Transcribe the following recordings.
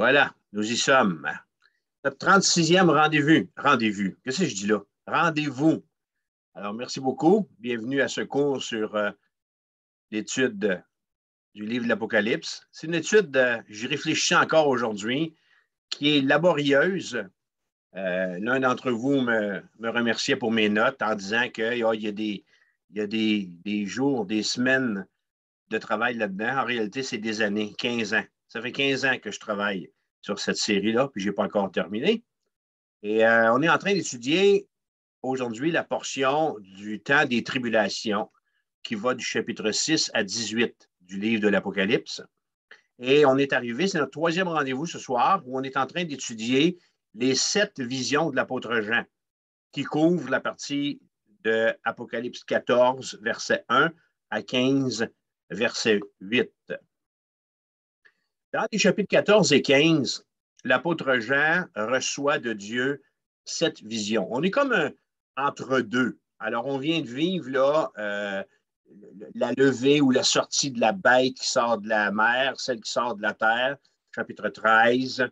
Voilà, nous y sommes. Notre 36e rendez-vous. Rendez-vous. Qu'est-ce que je dis là? Rendez-vous. Alors, merci beaucoup. Bienvenue à ce cours sur l'étude du livre de l'Apocalypse. C'est une étude, j'y réfléchis encore aujourd'hui, qui est laborieuse. L'un d'entre vous me remerciait pour mes notes en disant qu'il y a des jours, des semaines de travail là-dedans. En réalité, c'est des années, 15 ans. Ça fait 15 ans que je travaille sur cette série-là, puis je n'ai pas encore terminé. Et on est en train d'étudier aujourd'hui la portion du temps des tribulations qui va du chapitre 6 à 18 du livre de l'Apocalypse. Et on est arrivé, c'est notre troisième rendez-vous ce soir, où on est en train d'étudier les 7 visions de l'apôtre Jean, qui couvrent la partie de Apocalypse 14, verset 1 à 15, verset 8. Dans les chapitres 14 et 15, l'apôtre Jean reçoit de Dieu 7 visions. On est comme entre deux. Alors, on vient de vivre là, la levée ou la sortie de la bête qui sort de la mer, celle qui sort de la terre, chapitre 13.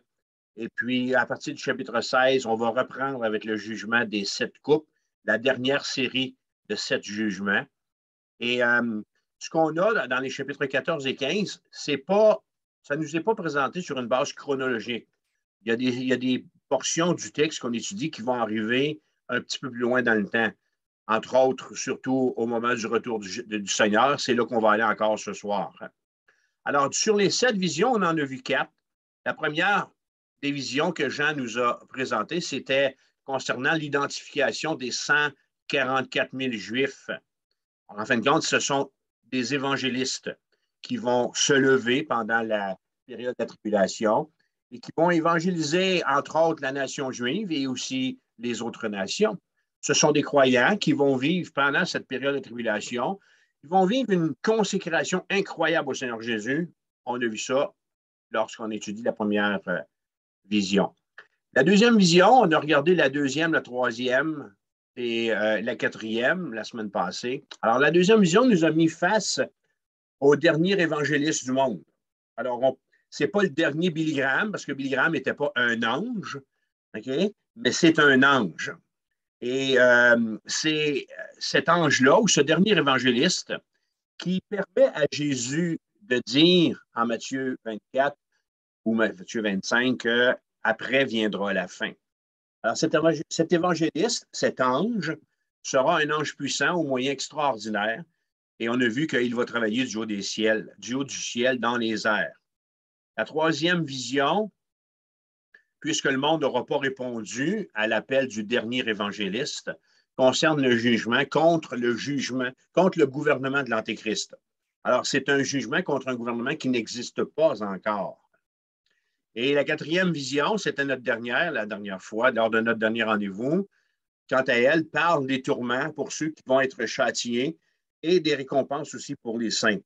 Et puis, à partir du chapitre 16, on va reprendre avec le jugement des 7 coupes, la dernière série de 7 jugements. Et ce qu'on a dans les chapitres 14 et 15, ça ne nous est pas présenté sur une base chronologique. Il y a des portions du texte qu'on étudie qui vont arriver un petit peu plus loin dans le temps. Entre autres, surtout au moment du retour du Seigneur. C'est là qu'on va aller encore ce soir. Alors, sur les 7 visions, on en a vu 4. La première des visions que Jean nous a présentées, c'était concernant l'identification des 144 000 Juifs. En fin de compte, ce sont des évangélistes qui vont se lever pendant la période de la tribulation et qui vont évangéliser, entre autres, la nation juive et aussi les autres nations. Ce sont des croyants qui vont vivre pendant cette période de tribulation. Ils vont vivre une consécration incroyable au Seigneur Jésus. On a vu ça lorsqu'on étudie la première vision. La deuxième vision, on a regardé la deuxième, la troisième et la quatrième la semaine passée. Alors, la deuxième vision nous a mis face au dernier évangéliste du monde. Alors, ce n'est pas le dernier Billy Graham, parce que Billy Graham n'était pas un ange, okay? Mais c'est un ange. Et c'est cet ange-là, ou ce dernier évangéliste, qui permet à Jésus de dire en Matthieu 24 ou Matthieu 25 qu'après viendra la fin. Alors, cet évangéliste, cet ange, sera un ange puissant aux moyens extraordinaires. Et on a vu qu'il va travailler du haut des ciels, du haut du ciel dans les airs. La troisième vision, puisque le monde n'aura pas répondu à l'appel du dernier évangéliste, concerne le jugement, contre le gouvernement de l'Antéchrist. Alors, c'est un jugement contre un gouvernement qui n'existe pas encore. Et la quatrième vision, c'était la dernière fois, lors de notre dernier rendez-vous. Quant à elle, parle des tourments pour ceux qui vont être châtiés et des récompenses aussi pour les saints.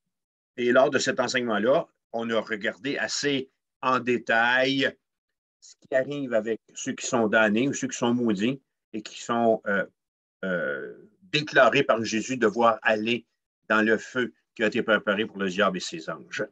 Et lors de cet enseignement-là, on a regardé assez en détail ce qui arrive avec ceux qui sont damnés ou ceux qui sont maudits et qui sont déclarés par Jésus devoir aller dans le feu qui a été préparé pour le diable et ses anges.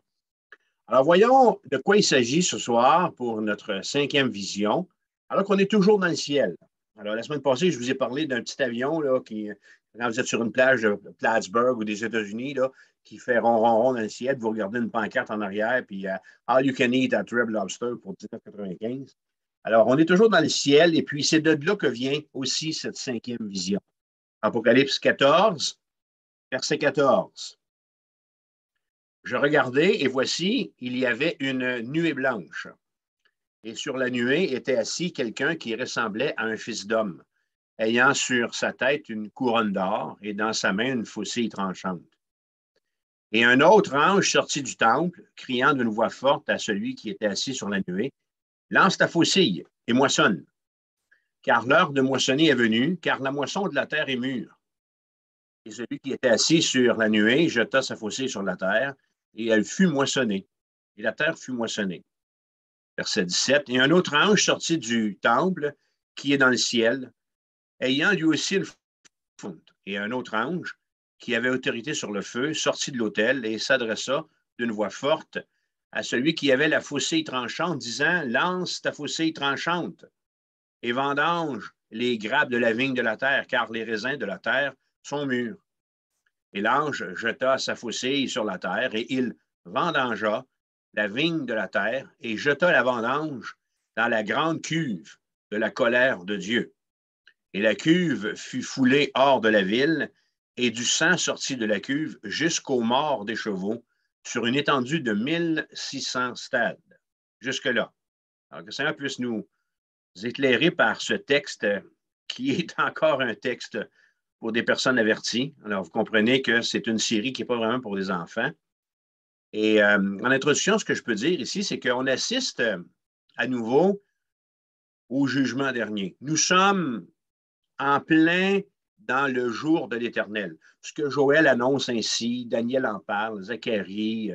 Alors, voyons de quoi il s'agit ce soir pour notre 5e vision, alors qu'on est toujours dans le ciel. Alors, la semaine passée, je vous ai parlé d'un petit avion là, qui, quand vous êtes sur une plage de Plattsburgh ou des États-Unis, là, qui fait rond dans le ciel, vous regardez une pancarte en arrière, puis All you can eat at Red Lobster pour 19,95. Alors, on est toujours dans le ciel, et puis c'est de là que vient aussi cette 5e vision. Apocalypse 14, verset 14. Je regardais et voici, il y avait une nuée blanche. Et sur la nuée était assis quelqu'un qui ressemblait à un fils d'homme, ayant sur sa tête une couronne d'or et dans sa main une faucille tranchante. Et un autre ange sortit du temple, criant d'une voix forte à celui qui était assis sur la nuée, « Lance ta faucille et moissonne, car l'heure de moissonner est venue, car la moisson de la terre est mûre. » Et celui qui était assis sur la nuée jeta sa faucille sur la terre, et elle fut moissonnée. Et la terre fut moissonnée. Verset 17. Et un autre ange sortit du temple qui est dans le ciel, ayant lui aussi une fonte. Et un autre ange qui avait autorité sur le feu sortit de l'autel et s'adressa d'une voix forte à celui qui avait la faucille tranchante, disant, lance ta faucille tranchante et vendange les grappes de la vigne de la terre, car les raisins de la terre sont mûrs. Et l'ange jeta sa faucille sur la terre, et il vendangea la vigne de la terre et jeta la vendange dans la grande cuve de la colère de Dieu. Et la cuve fut foulée hors de la ville, et du sang sortit de la cuve jusqu'aux morts des chevaux, sur une étendue de 1600 stades. Jusque-là. Alors que le Seigneur puisse nous éclairer par ce texte qui est encore un texte pour des personnes averties. Alors, vous comprenez que c'est une série qui n'est pas vraiment pour des enfants. Et en introduction, ce que je peux dire ici, c'est qu'on assiste à nouveau au jugement dernier. Nous sommes en plein dans le jour de l'Éternel. Ce que Joël annonce ainsi, Daniel en parle, Zacharie,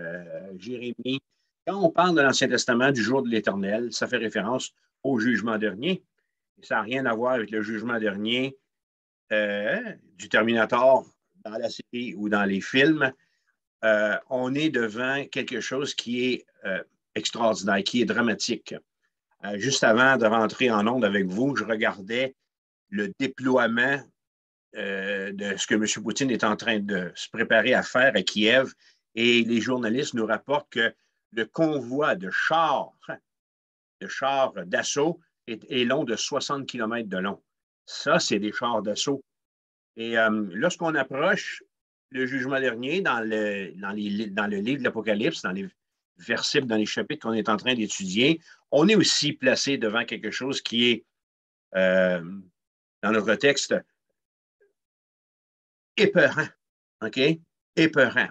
Jérémie. Quand on parle de l'Ancien Testament du jour de l'Éternel, ça fait référence au jugement dernier. Ça n'a rien à voir avec le jugement dernier du Terminator dans la série ou dans les films. On est devant quelque chose qui est extraordinaire, qui est dramatique. Juste avant de rentrer en onde avec vous, je regardais le déploiement de ce que M. Poutine est en train de se préparer à faire à Kiev. Et les journalistes nous rapportent que le convoi de chars d'assaut est long de 60 km de long. Ça, c'est des chars d'assaut. Et lorsqu'on approche le jugement dernier dans le livre de l'Apocalypse, dans les versets, dans les chapitres qu'on est en train d'étudier, on est aussi placé devant quelque chose qui est, dans notre texte, épeurant. OK? Épeurant.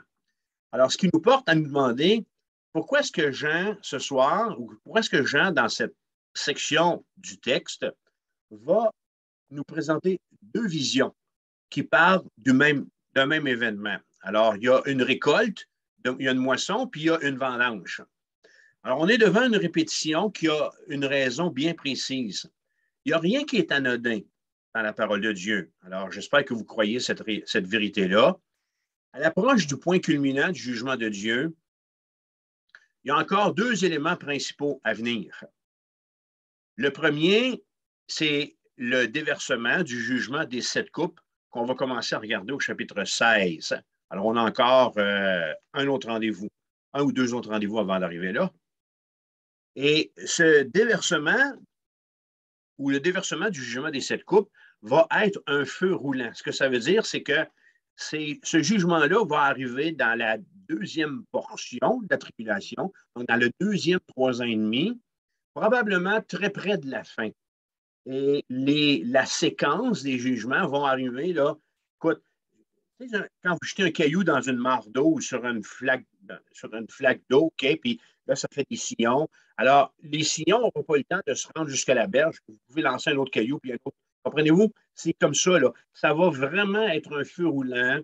Alors, ce qui nous porte à nous demander pourquoi est-ce que Jean, ce soir, ou pourquoi est-ce que Jean, dans cette section du texte, va nous présenter deux visions qui parlent d'un même événement. Alors, il y a une récolte, il y a une moisson, puis il y a une vendange. Alors, on est devant une répétition qui a une raison bien précise. Il n'y a rien qui est anodin dans la parole de Dieu. Alors, j'espère que vous croyez cette vérité-là. À l'approche du point culminant du jugement de Dieu, il y a encore deux éléments principaux à venir. Le premier, c'est le déversement du jugement des 7 coupes qu'on va commencer à regarder au chapitre 16. Alors, on a encore un autre rendez-vous, un ou deux autres rendez-vous avant d'arriver là. Et ce déversement, ou le déversement du jugement des 7 coupes, va être un feu roulant. Ce que ça veut dire, c'est que ce jugement-là va arriver dans la deuxième portion de la tribulation, donc dans le deuxième 3 ans et demi, probablement très près de la fin. Et la séquence des jugements vont arriver, là. Écoute, quand vous jetez un caillou dans une mare d'eau ou sur une flaque d'eau, OK, puis là, ça fait des sillons. Alors, les sillons n'auront pas le temps de se rendre jusqu'à la berge. Vous pouvez lancer un autre caillou, puis un autre. Comprenez-vous? C'est comme ça, là. Ça va vraiment être un feu roulant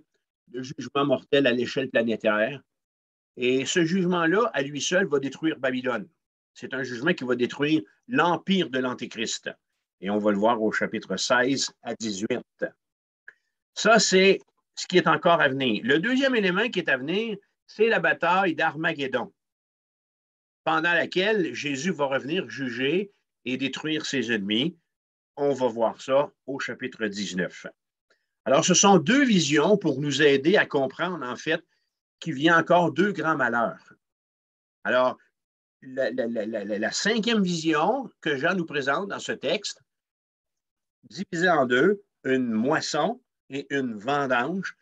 de jugement mortel à l'échelle planétaire. Et ce jugement-là, à lui seul, va détruire Babylone. C'est un jugement qui va détruire l'empire de l'Antéchrist. Et on va le voir au chapitre 16 à 18. Ça, c'est ce qui est encore à venir. Le deuxième élément qui est à venir, c'est la bataille d'Armageddon, pendant laquelle Jésus va revenir juger et détruire ses ennemis. On va voir ça au chapitre 19. Alors, ce sont deux visions pour nous aider à comprendre, en fait, qu'il vient encore deux grands malheurs. Alors, la cinquième vision que Jean nous présente dans ce texte, divisée en deux, une moisson et une vendange,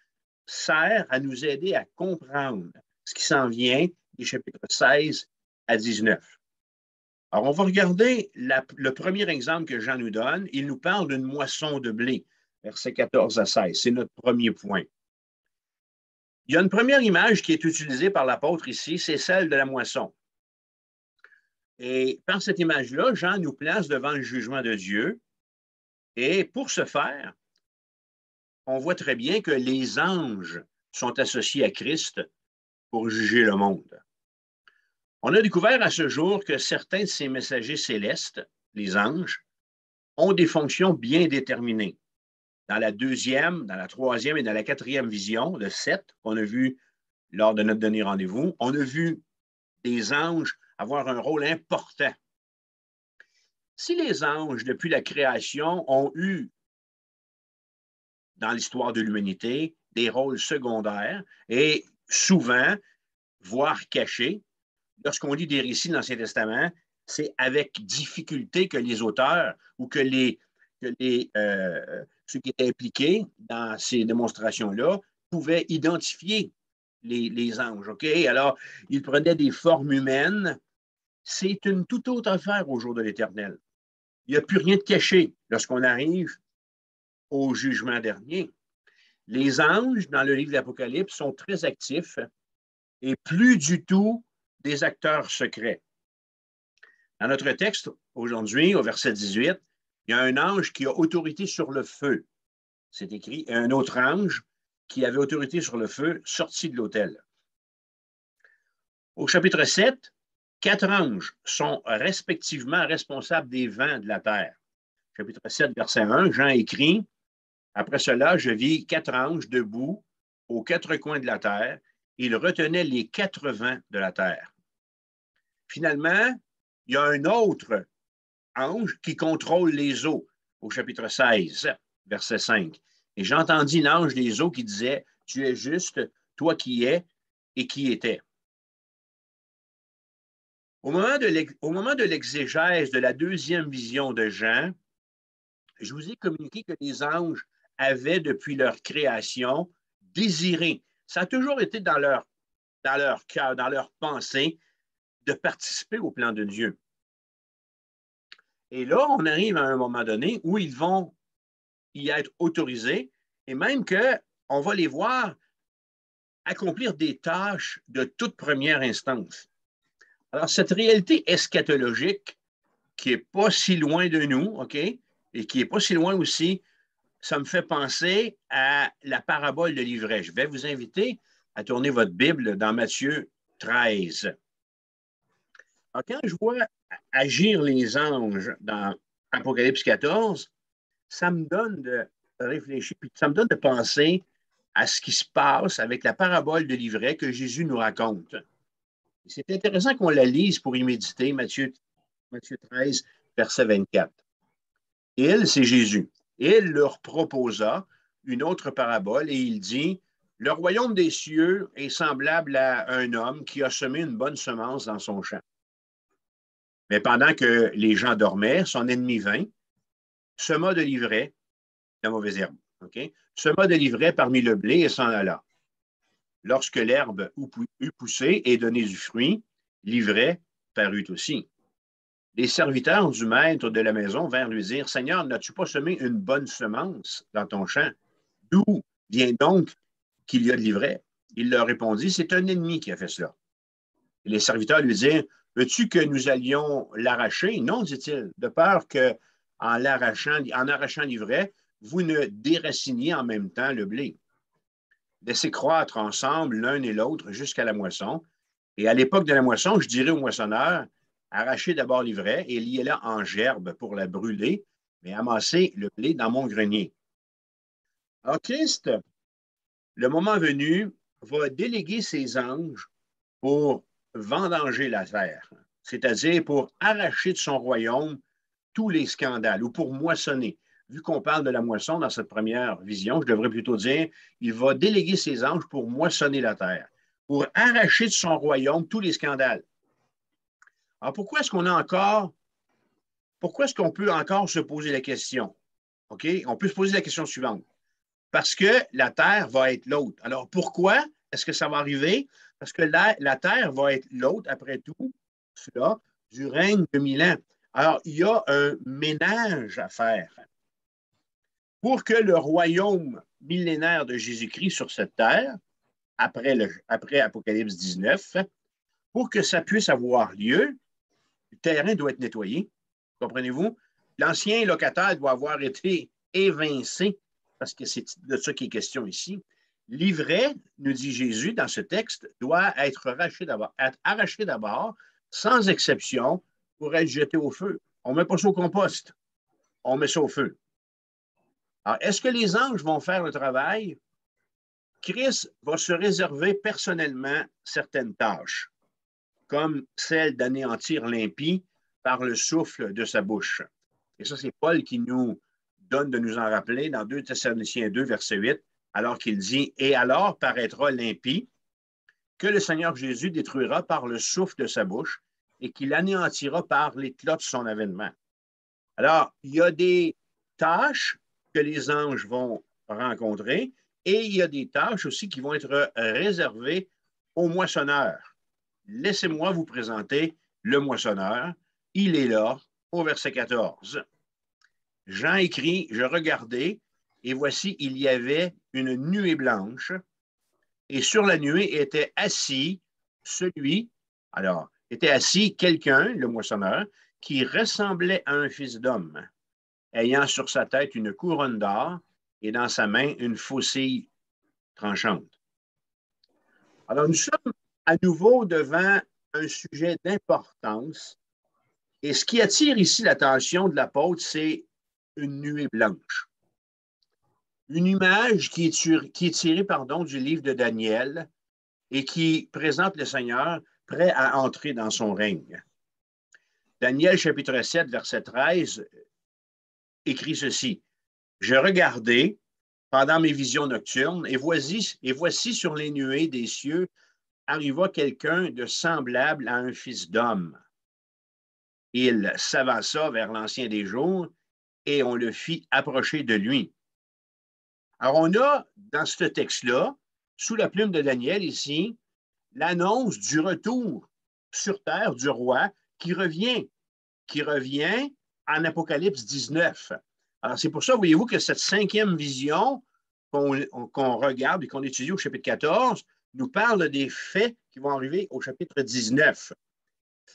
sert à nous aider à comprendre ce qui s'en vient des chapitres 16 à 19. Alors, on va regarder le premier exemple que Jean nous donne. Il nous parle d'une moisson de blé, versets 14 à 16. C'est notre premier point. Il y a une première image qui est utilisée par l'apôtre ici, c'est celle de la moisson. Et par cette image-là, Jean nous place devant le jugement de Dieu. Et pour ce faire, on voit très bien que les anges sont associés à Christ pour juger le monde. On a découvert à ce jour que certains de ces messagers célestes, les anges, ont des fonctions bien déterminées. Dans la deuxième, dans la troisième et dans la quatrième vision, le 7, qu'on a vu lors de notre dernier rendez-vous, on a vu des anges avoir un rôle important. Si les anges, depuis la création, ont eu, dans l'histoire de l'humanité, des rôles secondaires et souvent, voire cachés, lorsqu'on lit des récits de l'Ancien Testament, c'est avec difficulté que les auteurs ou que ceux qui étaient impliqués dans ces démonstrations-là pouvaient identifier les anges. OK? Alors, ils prenaient des formes humaines. C'est une toute autre affaire au jour de l'Éternel. Il n'y a plus rien de caché lorsqu'on arrive au jugement dernier. Les anges, dans le livre de l'Apocalypse, sont très actifs et plus du tout des acteurs secrets. Dans notre texte, aujourd'hui, au verset 18, il y a un ange qui a autorité sur le feu. C'est écrit, et un autre ange qui avait autorité sur le feu sorti de l'autel. Au chapitre 7, 4 anges sont respectivement responsables des vents de la terre. Chapitre 7, verset 1, Jean écrit, « Après cela, je vis 4 anges debout aux 4 coins de la terre. Ils retenaient les 4 vents de la terre. » Finalement, il y a un autre ange qui contrôle les eaux, au chapitre 16, verset 5. Et j'entendis l'ange des eaux qui disait, « Tu es juste, toi qui es et qui étais. » Au moment de l'exégèse de la deuxième vision de Jean, je vous ai communiqué que les anges avaient, depuis leur création, désiré. Ça a toujours été dans leur cœur, dans leur pensée, de participer au plan de Dieu. Et là, on arrive à un moment donné où ils vont y être autorisés et même qu'on va les voir accomplir des tâches de toute première instance. Alors, cette réalité eschatologique qui n'est pas si loin de nous, OK, et qui n'est pas si loin aussi, ça me fait penser à la parabole de l'ivraie. Je vais vous inviter à tourner votre Bible dans Matthieu 13. Alors, quand je vois agir les anges dans Apocalypse 14, ça me donne de réfléchir, puis ça me donne de penser à ce qui se passe avec la parabole de l'ivraie que Jésus nous raconte. C'est intéressant qu'on la lise pour y méditer, Matthieu 13, verset 24. Il, c'est Jésus, il leur proposa une autre parabole et il dit, « Le royaume des cieux est semblable à un homme qui a semé une bonne semence dans son champ. Mais pendant que les gens dormaient, son ennemi vint, sema de l'ivraie, la mauvaise herbe, okay? Sema de l'ivraie parmi le blé et s'en alla. Lorsque l'herbe eut poussé et donné du fruit, l'ivraie parut aussi. Les serviteurs du maître de la maison vinrent lui dire, « Seigneur, n'as-tu pas semé une bonne semence dans ton champ? D'où vient donc qu'il y a de l'ivraie? » Il leur répondit, « C'est un ennemi qui a fait cela. » Et les serviteurs lui dirent, « Veux-tu que nous allions l'arracher? » Non, dit-il, de peur qu'en arrachant l'ivraie, vous ne déraciniez en même temps le blé. Laissez croître ensemble l'un et l'autre jusqu'à la moisson. Et à l'époque de la moisson, je dirai au moissonneur, arrachez d'abord l'ivraie et liez-la en gerbe pour la brûler, mais amassez le blé dans mon grenier. Alors Christ, le moment venu, va déléguer ses anges pour vendanger la terre, c'est-à-dire pour arracher de son royaume tous les scandales ou pour moissonner. Vu qu'on parle de la moisson dans cette première vision, je devrais plutôt dire, il va déléguer ses anges pour moissonner la terre, pour arracher de son royaume tous les scandales. Alors pourquoi est-ce qu'on peut encore se poser la question? OK? On peut se poser la question suivante. Parce que la terre va être l'autre. Alors pourquoi est-ce que ça va arriver? Parce que la terre va être l'autre, après tout, cela, du règne de 1000 ans. Alors, il y a un ménage à faire. Pour que le royaume millénaire de Jésus-Christ sur cette terre, après Apocalypse 19, pour que ça puisse avoir lieu, le terrain doit être nettoyé. Comprenez-vous? L'ancien locataire doit avoir été évincé, parce que c'est de ça qui est question ici. L'ivraie, nous dit Jésus dans ce texte, doit être arraché d'abord, sans exception, pour être jeté au feu. On ne met pas ça au compost, on met ça au feu. Alors, est-ce que les anges vont faire le travail? Christ va se réserver personnellement certaines tâches. comme celle d'anéantir l'impie par le souffle de sa bouche. Et ça, c'est Paul qui nous donne de nous en rappeler dans 2 Thessaloniciens 2, verset 8, alors qu'il dit « Et alors paraîtra l'impie que le Seigneur Jésus détruira par le souffle de sa bouche et qu'il anéantira par l'éclat de son avènement. » Alors, il y a des tâches que les anges vont rencontrer et il y a des tâches aussi qui vont être réservées aux moissonneurs. Laissez-moi vous présenter le moissonneur. Il est là, au verset 14. Jean écrit, « Je regardais, et voici, il y avait une nuée blanche, et sur la nuée était assis quelqu'un, le moissonneur, qui ressemblait à un fils d'homme, ayant sur sa tête une couronne d'or et dans sa main une faucille tranchante. » Alors, nous sommes à nouveau devant un sujet d'importance. Et ce qui attire ici l'attention de l'apôtre, c'est une nuée blanche. Une image qui est tirée du livre de Daniel et qui présente le Seigneur prêt à entrer dans son règne. Daniel, chapitre 7, verset 13, écrit ceci. « Je regardais pendant mes visions nocturnes, et voici sur les nuées des cieux arriva quelqu'un de semblable à un fils d'homme. Il s'avança vers l'Ancien des jours, et on le fit approcher de lui. » Alors, on a dans ce texte-là, sous la plume de Daniel ici, l'annonce du retour sur terre du roi qui revient en Apocalypse 19. Alors, c'est pour ça, voyez-vous, que cette 5e vision qu'on regarde et qu'on étudie au chapitre 14 nous parle des faits qui vont arriver au chapitre 19.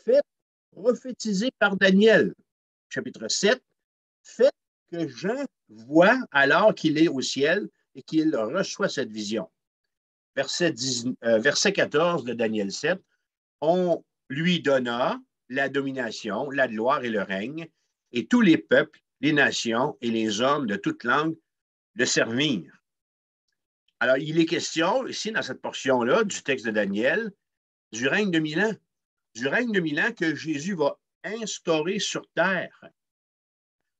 Faits prophétisés par Daniel, chapitre 7, faits que Jean voit alors qu'il est au ciel et qu'il reçoit cette vision. Verset 14 de Daniel 7, on lui donna la domination, la gloire et le règne, et tous les peuples, les nations et les hommes de toute langue le servirent. Alors, il est question, ici, dans cette portion-là du texte de Daniel, du règne de 1000 ans. Du règne de 1000 ans que Jésus va instaurer sur terre.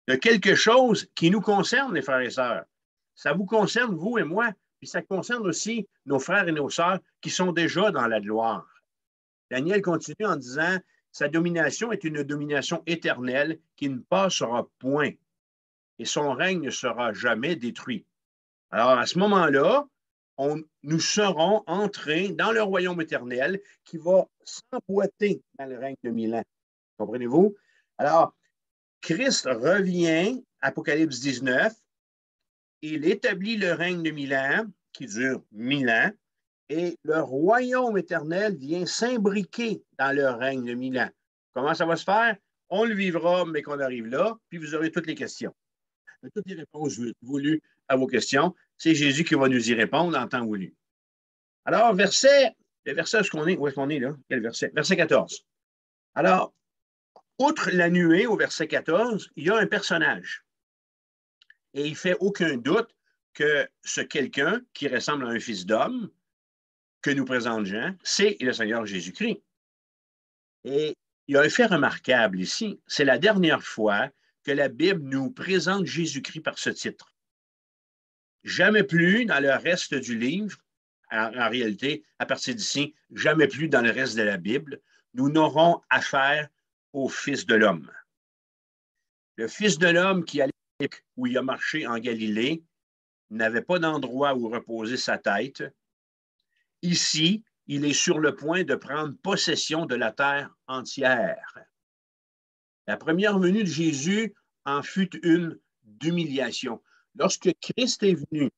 De quelque chose qui nous concerne, les frères et sœurs. Ça vous concerne, vous et moi, puis ça concerne aussi nos frères et nos sœurs qui sont déjà dans la gloire. Daniel continue en disant « Sa domination est une domination éternelle qui ne passera point, et son règne ne sera jamais détruit. » Alors, à ce moment-là, nous serons entrés dans le royaume éternel qui va s'emboîter dans le règne de 1000 ans. Comprenez-vous? Alors, Christ revient, Apocalypse 19, il établit le règne de 1000 ans, qui dure 1000 ans, et le royaume éternel vient s'imbriquer dans le règne de 1000 ans. Comment ça va se faire? On le vivra, mais qu'on arrive là, puis vous aurez toutes les questions. Toutes les réponses voulues à vos questions, c'est Jésus qui va nous y répondre en temps voulu. Alors, le verset, où est-ce qu'on est là? Quel verset? Verset 14. Alors, outre la nuée au verset 14, il y a un personnage. Et il ne fait aucun doute que ce quelqu'un qui ressemble à un fils d'homme que nous présente Jean, c'est le Seigneur Jésus-Christ. Et il y a un fait remarquable ici. C'est la dernière fois que la Bible nous présente Jésus-Christ par ce titre. Jamais plus dans le reste du livre, en réalité, à partir d'ici, jamais plus dans le reste de la Bible, nous n'aurons affaire au Fils de l'homme. Le Fils de l'homme qui, à l'époque où il a marché en Galilée, n'avait pas d'endroit où reposer sa tête. Ici, il est sur le point de prendre possession de la terre entière. La première venue de Jésus en fut une d'humiliation. Lorsque Christ est venu,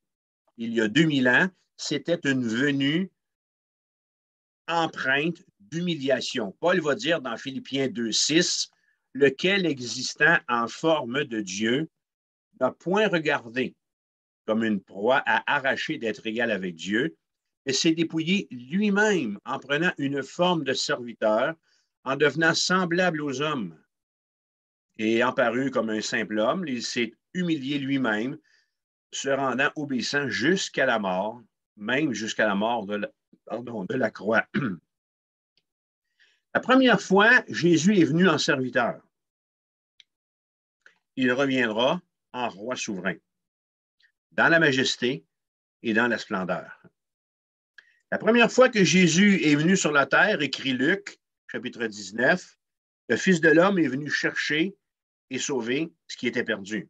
il y a 2000 ans, c'était une venue empreinte d'humiliation. Paul va dire dans Philippiens 2,6, « Lequel existant en forme de Dieu n'a point regardé comme une proie à arracher d'être égal avec Dieu, et s'est dépouillé lui-même en prenant une forme de serviteur, en devenant semblable aux hommes. Et ayant paru comme un simple homme, il s'est humilié lui-même, se rendant obéissant jusqu'à la mort, même jusqu'à la mort de la croix. » La première fois, Jésus est venu en serviteur. Il reviendra en roi souverain, dans la majesté et dans la splendeur. La première fois que Jésus est venu sur la terre, écrit Luc, chapitre 19, le Fils de l'homme est venu chercher et sauver ce qui était perdu.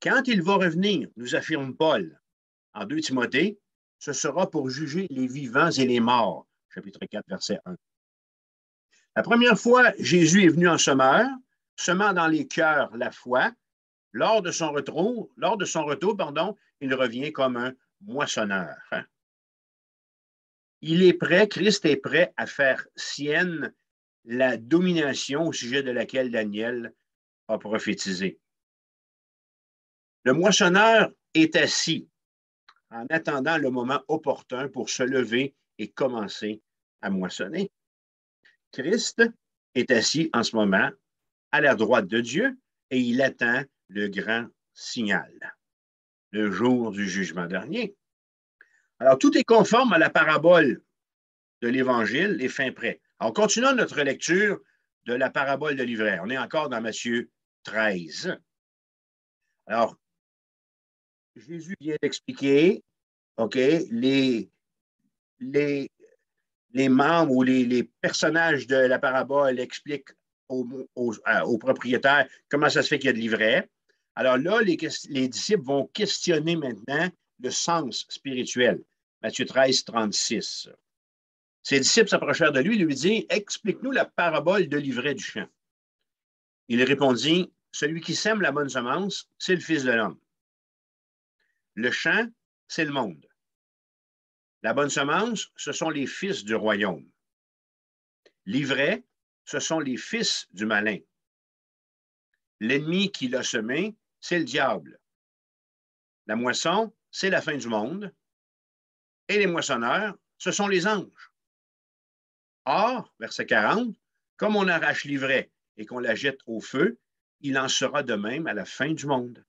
Quand il va revenir, nous affirme Paul, en 2 Timothée, ce sera pour juger les vivants et les morts, chapitre 4, verset 1. La première fois, Jésus est venu en semeur, semant dans les cœurs la foi. Lors de son retour, il revient comme un moissonneur. Il est prêt, Christ est prêt à faire sienne la domination au sujet de laquelle Daniel a prophétisé. Le moissonneur est assis en attendant le moment opportun pour se lever et commencer à moissonner. Christ est assis en ce moment à la droite de Dieu et il attend le grand signal, le jour du jugement dernier. Alors, tout est conforme à la parabole de l'Évangile et fin prêt. Alors, continuons notre lecture de la parabole de l'ivraie. On est encore dans Matthieu 13. Alors, Jésus vient d'expliquer, OK, les membres ou les personnages de la parabole expliquent aux propriétaires comment ça se fait qu'il y a de l'ivraie. Alors là, les disciples vont questionner maintenant le sens spirituel. Matthieu 13, 36. Ses disciples s'approchèrent de lui et lui dirent, « Explique-nous la parabole de l'ivraie du champ. » Il répondit, « Celui qui sème la bonne semence, c'est le Fils de l'homme. Le champ, c'est le monde. La bonne semence, ce sont les fils du royaume. L'ivraie, ce sont les fils du malin. L'ennemi qui l'a semé, c'est le diable. La moisson, c'est la fin du monde. Et les moissonneurs, ce sont les anges. Or, verset 40, comme on arrache l'ivraie et qu'on la jette au feu, il en sera de même à la fin du monde.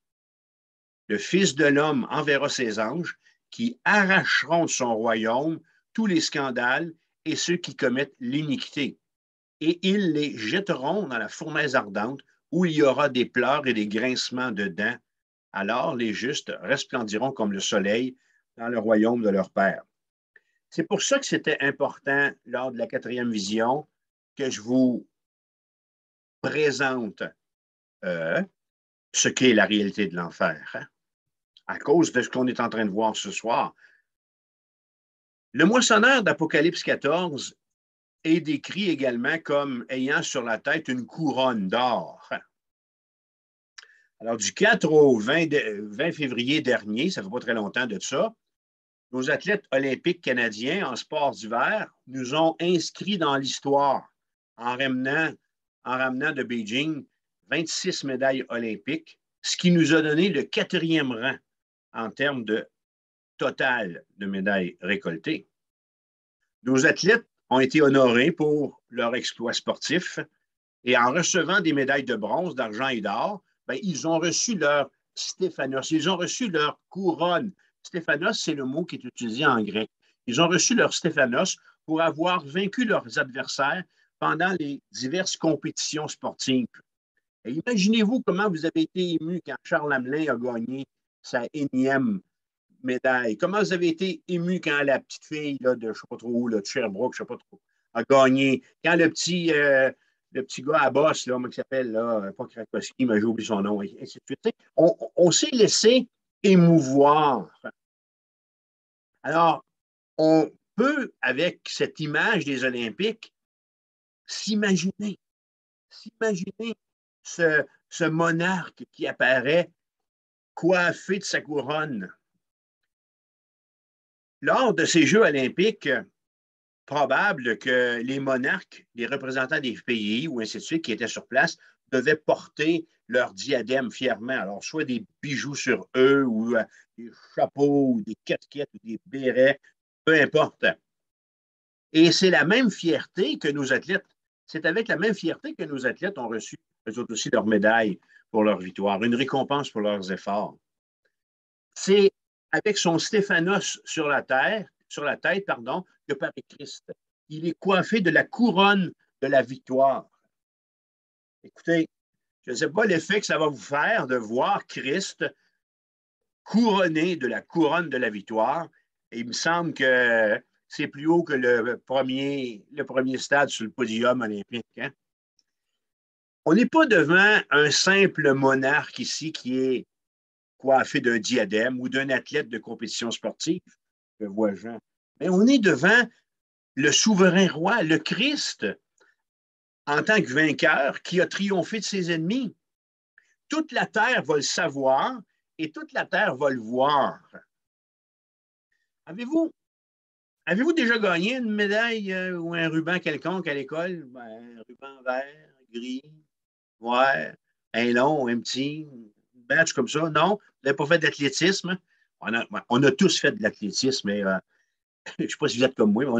Le Fils de l'homme enverra ses anges qui arracheront de son royaume tous les scandales et ceux qui commettent l'iniquité. Et ils les jetteront dans la fournaise ardente où il y aura des pleurs et des grincements de dents. Alors les justes resplendiront comme le soleil dans le royaume de leur Père. C'est pour ça que c'était important, lors de la 4e vision, que je vous présente ce qu'est la réalité de l'enfer, hein, à cause de ce qu'on est en train de voir ce soir. Le moissonneur d'Apocalypse 14 est décrit également comme ayant sur la tête une couronne d'or. Alors, du 4 au 20 février dernier, ça ne fait pas très longtemps de ça, nos athlètes olympiques canadiens en sport d'hiver nous ont inscrits dans l'histoire en ramenant de Beijing 26 médailles olympiques, ce qui nous a donné le 4e rang en termes de total de médailles récoltées. Nos athlètes ont été honorés pour leur exploit sportif et en recevant des médailles de bronze, d'argent et d'or, ben, ils ont reçu leur Stéphanos, ils ont reçu leur couronne. Stéphanos, c'est le mot qui est utilisé en grec. Ils ont reçu leur Stéphanos pour avoir vaincu leurs adversaires pendant les diverses compétitions sportives. Et imaginez-vous comment vous avez été ému quand Charles Hamelin a gagné sa énième médaille. Comment vous avez été ému quand la petite fille là, de je ne sais pas trop où, là, de Sherbrooke, je ne sais pas trop, a gagné. Quand le petit gars à boss, là, qui s'appelle, là, pas Krakowski, mais j'ai oublié son nom, et ainsi de suite. On s'est laissé émouvoir. Alors, on peut, avec cette image des Olympiques, s'imaginer ce monarque qui apparaît coiffé de sa couronne. Lors de ces Jeux olympiques, probable que les monarques, les représentants des pays ou ainsi de suite qui étaient sur place, devaient porter leur diadème fièrement. Alors, soit des bijoux sur eux ou des chapeaux ou des casquettes ou des bérets, peu importe. Et c'est la même fierté que nos athlètes, c'est avec la même fierté que nos athlètes ont reçu, eux autres aussi, leur médaille pour leur victoire, une récompense pour leurs efforts. C'est avec son Stéphanos sur la tête, que paraît Christ. il est coiffé de la couronne de la victoire. Écoutez, je ne sais pas l'effet que ça va vous faire de voir Christ couronné de la couronne de la victoire. Et il me semble que c'est plus haut que le premier stade sur le podium olympique. Hein? On n'est pas devant un simple monarque ici qui est coiffé d'un diadème ou d'un athlète de compétition sportive, que vois Jean. Mais on est devant le souverain roi, le Christ, en tant que vainqueur, qui a triomphé de ses ennemis. Toute la terre va le savoir et toute la terre va le voir. Avez-vous déjà gagné une médaille ou un ruban quelconque à l'école? Ben, un ruban vert, gris, noir, un long, un petit, une badge comme ça? Non? Vous n'avez pas fait d'athlétisme? On a tous fait de l'athlétisme, mais je ne sais pas si vous êtes comme moi, mais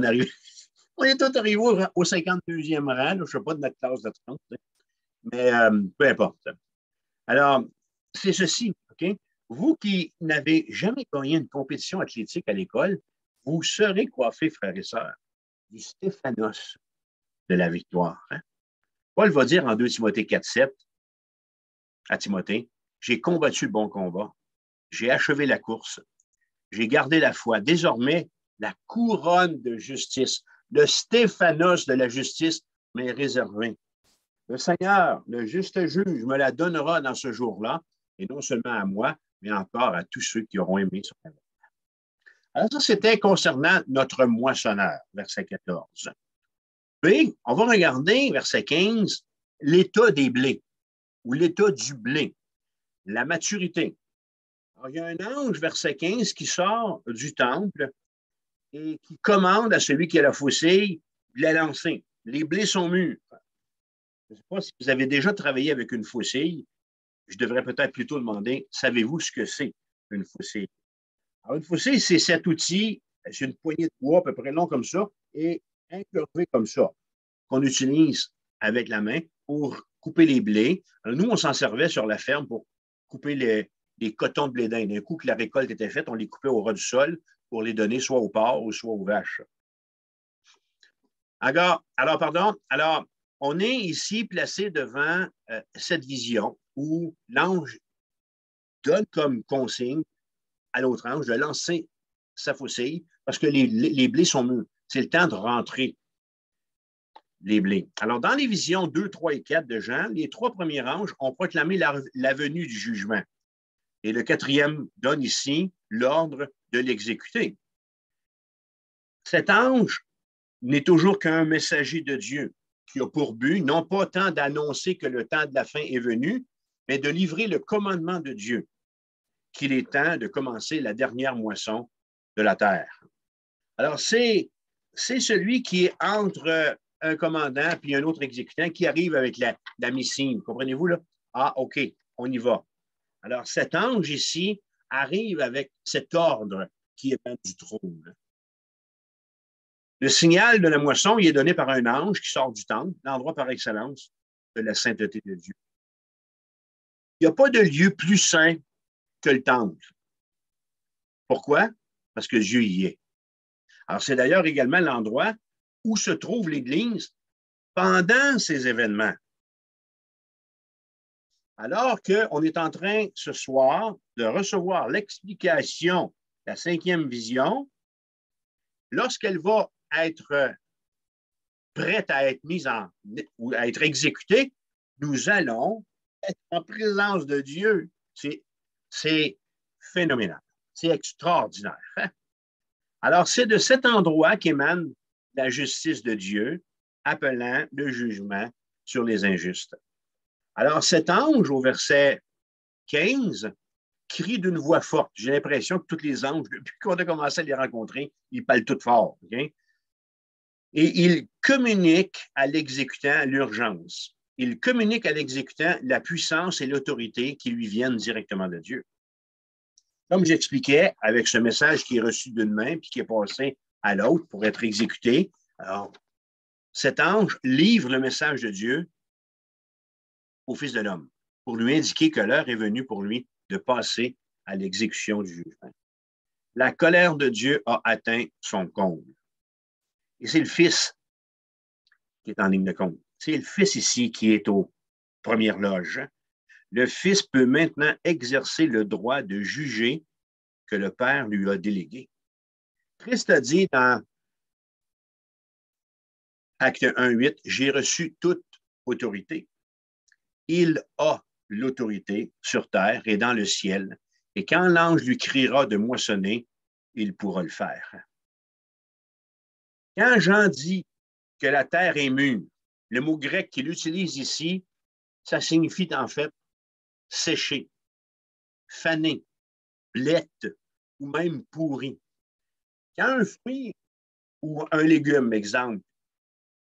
on est tous arrivés au 52e rang, là, je ne sais pas de notre classe de 30, mais peu importe. Alors, c'est ceci, OK? Vous qui n'avez jamais gagné une compétition athlétique à l'école, vous serez coiffés, frères et sœurs, du Stéphanos de la victoire. Hein? Paul va dire en 2 Timothée 4,7 à Timothée, j'ai combattu le bon combat, j'ai achevé la course, j'ai gardé la foi. Désormais, la couronne de justice, le Stéphanos de la justice m'est réservé. Le Seigneur, le juste juge, me la donnera dans ce jour-là, et non seulement à moi, mais encore à tous ceux qui auront aimé son œuvre. Alors ça, c'était concernant notre moissonneur, verset 14. Puis, on va regarder, verset 15, l'état des blés, ou l'état du blé, la maturité. Alors, il y a un ange, verset 15, qui sort du temple et qui commande à celui qui a la faucille de la lancer. Les blés sont mûrs. Je ne sais pas si vous avez déjà travaillé avec une faucille. Je devrais peut-être plutôt demander, savez-vous ce que c'est une faucille? Alors, une faucille, c'est cet outil, c'est une poignée de bois à peu près long comme ça et incurvé comme ça, qu'on utilise avec la main pour couper les blés. Alors, nous, on s'en servait sur la ferme pour couper les cotons de blé d'Inde. D'un coup que la récolte était faite, on les coupait au ras du sol pour les donner soit aux porcs ou soit aux vaches. Alors, on est ici placé devant cette vision où l'ange donne comme consigne à l'autre ange de lancer sa faucille parce que les blés sont mûrs. C'est le temps de rentrer les blés. Alors, dans les visions 2, 3 et 4 de Jean, les 3 premiers anges ont proclamé la venue du jugement. Et le 4e donne ici l'ordre de l'exécuter. Cet ange n'est toujours qu'un messager de Dieu qui a pour but non pas tant d'annoncer que le temps de la fin est venu, mais de livrer le commandement de Dieu, qu'il est temps de commencer la dernière moisson de la terre. Alors, c'est celui qui est entre un commandant et un autre exécutant qui arrive avec la missive. Comprenez-vous, là? Ah, OK, on y va. Alors, cet ange ici arrive avec cet ordre qui est du trône. Le signal de la moisson, il est donné par un ange qui sort du temple, l'endroit par excellence de la sainteté de Dieu. Il n'y a pas de lieu plus saint que le temple. Pourquoi? Parce que Dieu y est. Alors, c'est d'ailleurs également l'endroit où se trouve l'Église pendant ces événements. Alors qu'on est en train ce soir de recevoir l'explication de la 5e vision, lorsqu'elle va être prête à être mise ou à être exécutée, nous allons être en présence de Dieu. C'est phénoménal. C'est extraordinaire. Hein? Alors, c'est de cet endroit qu'émane la justice de Dieu, appelant le jugement sur les injustes. Alors, cet ange, au verset 15, crie d'une voix forte. J'ai l'impression que tous les anges, depuis qu'on a commencé à les rencontrer, ils parlent tout fort. Okay? Et il communique à l'exécutant l'urgence. Il communique à l'exécutant la puissance et l'autorité qui lui viennent directement de Dieu. Comme j'expliquais, avec ce message qui est reçu d'une main puis qui est passé à l'autre pour être exécuté, alors, cet ange livre le message de Dieu au Fils de l'homme pour lui indiquer que l'heure est venue pour lui de passer à l'exécution du jugement. La colère de Dieu a atteint son comble. Et c'est le Fils qui est en ligne de compte. C'est le Fils ici qui est aux premières loges. Le Fils peut maintenant exercer le droit de juger que le Père lui a délégué. Christ a dit dans Acte 1:8, j'ai reçu toute autorité. Il a l'autorité sur terre et dans le ciel. Et quand l'ange lui criera de moissonner, il pourra le faire. Quand Jean dit que la terre est mûre, le mot grec qu'il utilise ici, ça signifie en fait sécher, faner, blette ou même pourri. Quand un fruit ou un légume, exemple,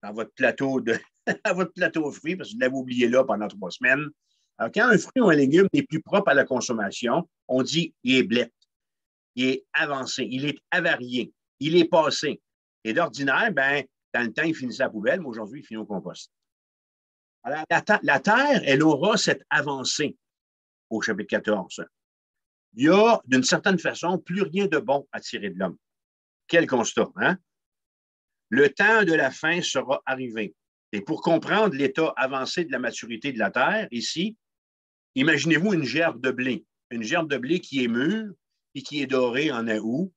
dans votre plateau de à votre plateau de fruits, parce que vous l'avez oublié là pendant 3 semaines. Alors, quand un fruit ou un légume n'est plus propre à la consommation, on dit il est blette, il est avancé, il est avarié, il est passé. Et d'ordinaire, ben, dans le temps, il finissait à la poubelle, mais aujourd'hui, il finit au compost. Alors, la terre, elle aura cette avancée au chapitre 14. Il y a, d'une certaine façon, plus rien de bon à tirer de l'homme. Quel constat, hein? Le temps de la fin sera arrivé. Et pour comprendre l'état avancé de la maturité de la terre, ici, imaginez-vous une gerbe de blé. Une gerbe de blé qui est mûre et qui est dorée en août.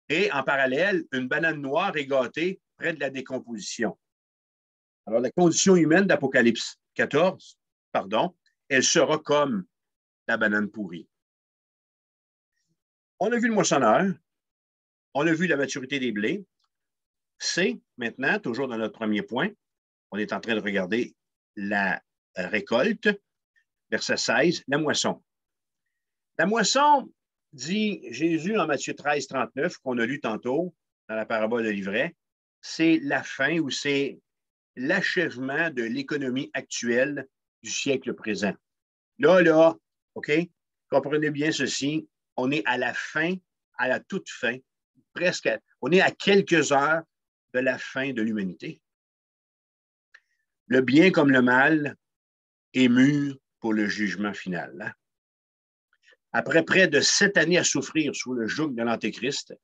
Et en parallèle, une banane noire est gâtée près de la décomposition. Alors, la condition humaine d'Apocalypse 14, elle sera comme la banane pourrie. On a vu le moissonneur, on a vu la maturité des blés. C'est maintenant, toujours dans notre premier point, on est en train de regarder la récolte, verset 16, la moisson. La moisson, dit Jésus en Matthieu 13, 39, qu'on a lu tantôt dans la parabole de l'ivraie, c'est la fin ou c'est l'achèvement de l'économie actuelle du siècle présent. Là, OK, comprenez bien ceci, on est à la fin, à la toute fin, presque, on est à quelques heures de la fin de l'humanité. Le bien comme le mal est mûr pour le jugement final. Après près de 7 années à souffrir sous le joug de l'Antéchrist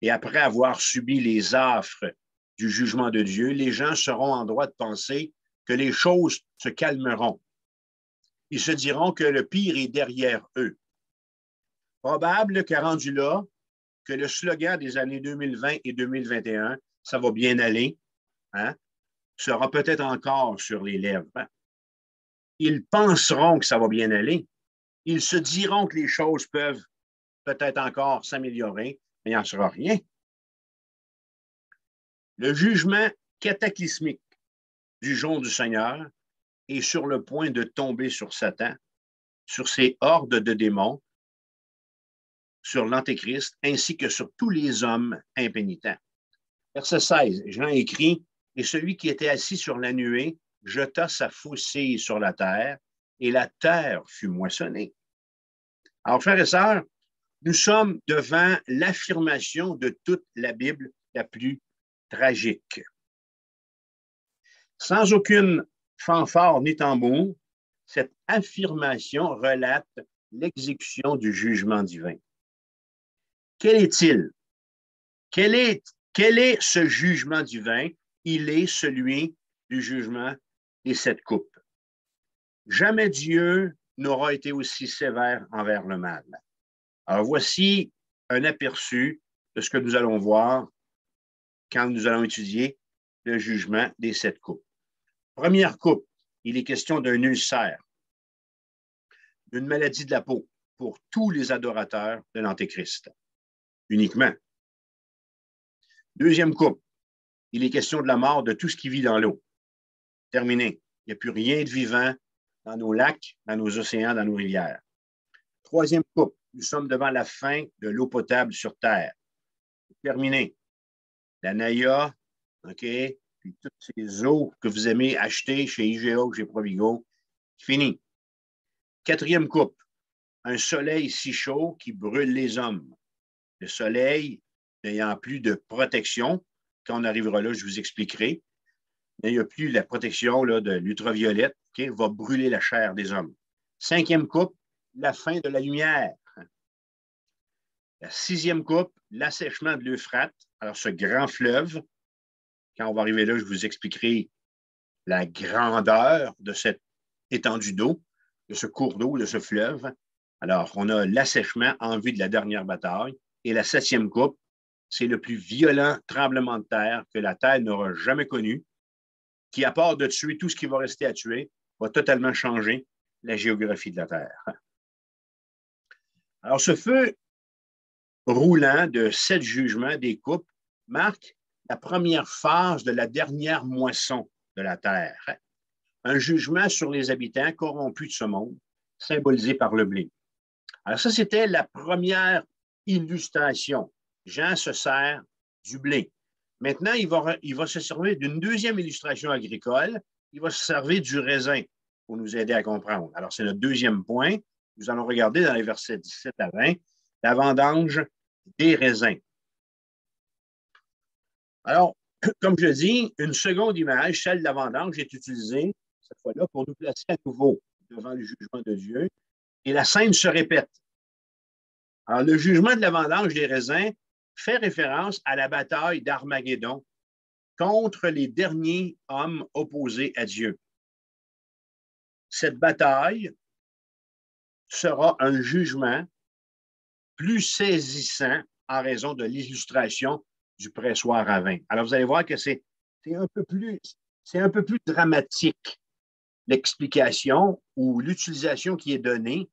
et après avoir subi les affres du jugement de Dieu, les gens seront en droit de penser que les choses se calmeront. Ils se diront que le pire est derrière eux. Probable que rendu là, que le slogan des années 2020 et 2021, ça va bien aller, hein, sera peut-être encore sur les lèvres. Ils penseront que ça va bien aller. Ils se diront que les choses peuvent peut-être encore s'améliorer, mais il n'en sera rien. Le jugement cataclysmique du jour du Seigneur est sur le point de tomber sur Satan, sur ses hordes de démons, sur l'Antéchrist, ainsi que sur tous les hommes impénitents. Verset 16, Jean écrit, « Et celui qui était assis sur la nuée jeta sa faucille sur la terre, et la terre fut moissonnée. » Alors, frères et sœurs, nous sommes devant l'affirmation de toute la Bible la plus tragique. Sans aucune fanfare ni tambour, cette affirmation relate l'exécution du jugement divin. Quel est-il? Quel est ce jugement divin? Il est celui du jugement des 7 coupes. Jamais Dieu n'aura été aussi sévère envers le mal. Alors voici un aperçu de ce que nous allons voir quand nous allons étudier le jugement des 7 coupes. Première coupe, il est question d'un ulcère, d'une maladie de la peau pour tous les adorateurs de l'Antéchrist, uniquement. Deuxième coupe, il est question de la mort de tout ce qui vit dans l'eau. Terminé. Il n'y a plus rien de vivant dans nos lacs, dans nos océans, dans nos rivières. Troisième coupe, nous sommes devant la fin de l'eau potable sur Terre. Terminé. La Naya, OK, puis toutes ces eaux que vous aimez acheter chez IGA ou chez Provigo, fini. Quatrième coupe, un soleil si chaud qui brûle les hommes. Le soleil n'ayant plus de protection, quand on arrivera là, je vous expliquerai, il n'y a plus la protection là, de l'ultraviolette, okay, va brûler la chair des hommes. Cinquième coupe, la fin de la lumière. La sixième coupe, l'assèchement de l'Euphrate, alors ce grand fleuve Quand on va arriver là, je vous expliquerai la grandeur de cette étendue d'eau, de ce cours d'eau, de ce fleuve. Alors, on a l'assèchement en vue de la dernière bataille. Et la 7e coupe, c'est le plus violent tremblement de terre que la Terre n'aura jamais connu, qui, à part de tuer tout ce qui va rester à tuer, va totalement changer la géographie de la Terre. Alors, ce feu roulant de 7 jugements des coupes marque la première phase de la dernière moisson de la Terre. Un jugement sur les habitants corrompus de ce monde, symbolisé par le blé. Alors ça, c'était la première illustration. Jean se sert du blé. Maintenant, il va se servir d'une deuxième illustration agricole. Il va se servir du raisin pour nous aider à comprendre. Alors, c'est notre deuxième point. Nous allons regarder dans les versets 17 à 20, la vendange des raisins. Alors, comme je dis, une seconde image, celle de la vendange, est utilisée cette fois-là pour nous placer à nouveau devant le jugement de Dieu. Et la scène se répète. Alors, le jugement de la vendange des raisins fait référence à la bataille d'Armageddon contre les derniers hommes opposés à Dieu. Cette bataille sera un jugement plus saisissant en raison de l'illustration du pressoir à vin. Alors, vous allez voir que c'est un peu plus dramatique l'explication ou l'utilisation qui est donnée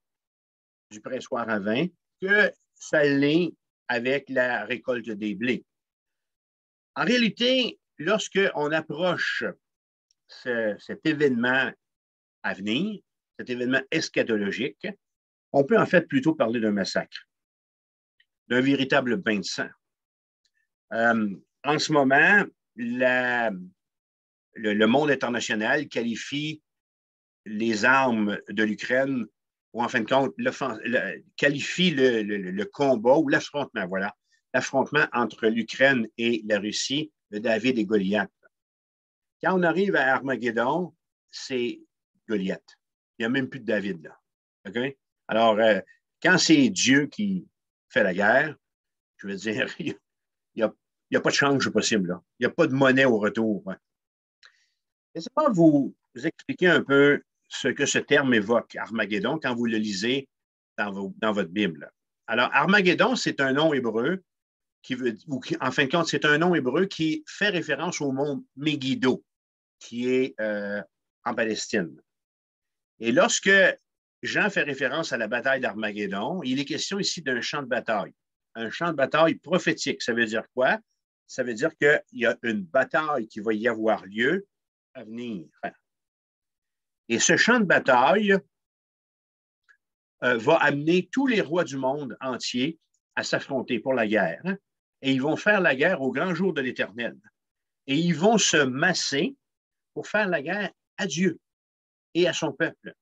du pressoir à vin que ça l'est avec la récolte des blés. En réalité, lorsqu'on approche cet événement à venir, cet événement eschatologique, on peut en fait plutôt parler d'un massacre, d'un véritable bain de sang. En ce moment, le monde international qualifie les armes de l'Ukraine, ou en fin de compte, qualifie le combat ou l'affrontement, voilà, l'affrontement entre l'Ukraine et la Russie, de David et Goliath. Quand on arrive à Armageddon, c'est Goliath. Il n'y a même plus de David là. Okay? Alors, quand c'est Dieu qui fait la guerre, je veux dire, il n'y a pas de change possible. Là. Il n'y a pas de monnaie au retour. Ouais. Laissez-moi vous expliquer un peu ce que ce terme évoque, Armageddon, quand vous le lisez dans votre Bible. Alors, Armageddon, c'est un nom hébreu en fin de compte, c'est un nom hébreu qui fait référence au mont Megiddo, qui est en Palestine. Et lorsque Jean fait référence à la bataille d'Armageddon, il est question ici d'un champ de bataille. Un champ de bataille prophétique. Ça veut dire quoi? Ça veut dire qu'il y a une bataille qui va y avoir lieu à venir. Et ce champ de bataille va amener tous les rois du monde entier à s'affronter pour la guerre. Hein? Et ils vont faire la guerre au grand jour de l'Éternel. Et ils vont se masser pour faire la guerre à Dieu et à son peuple.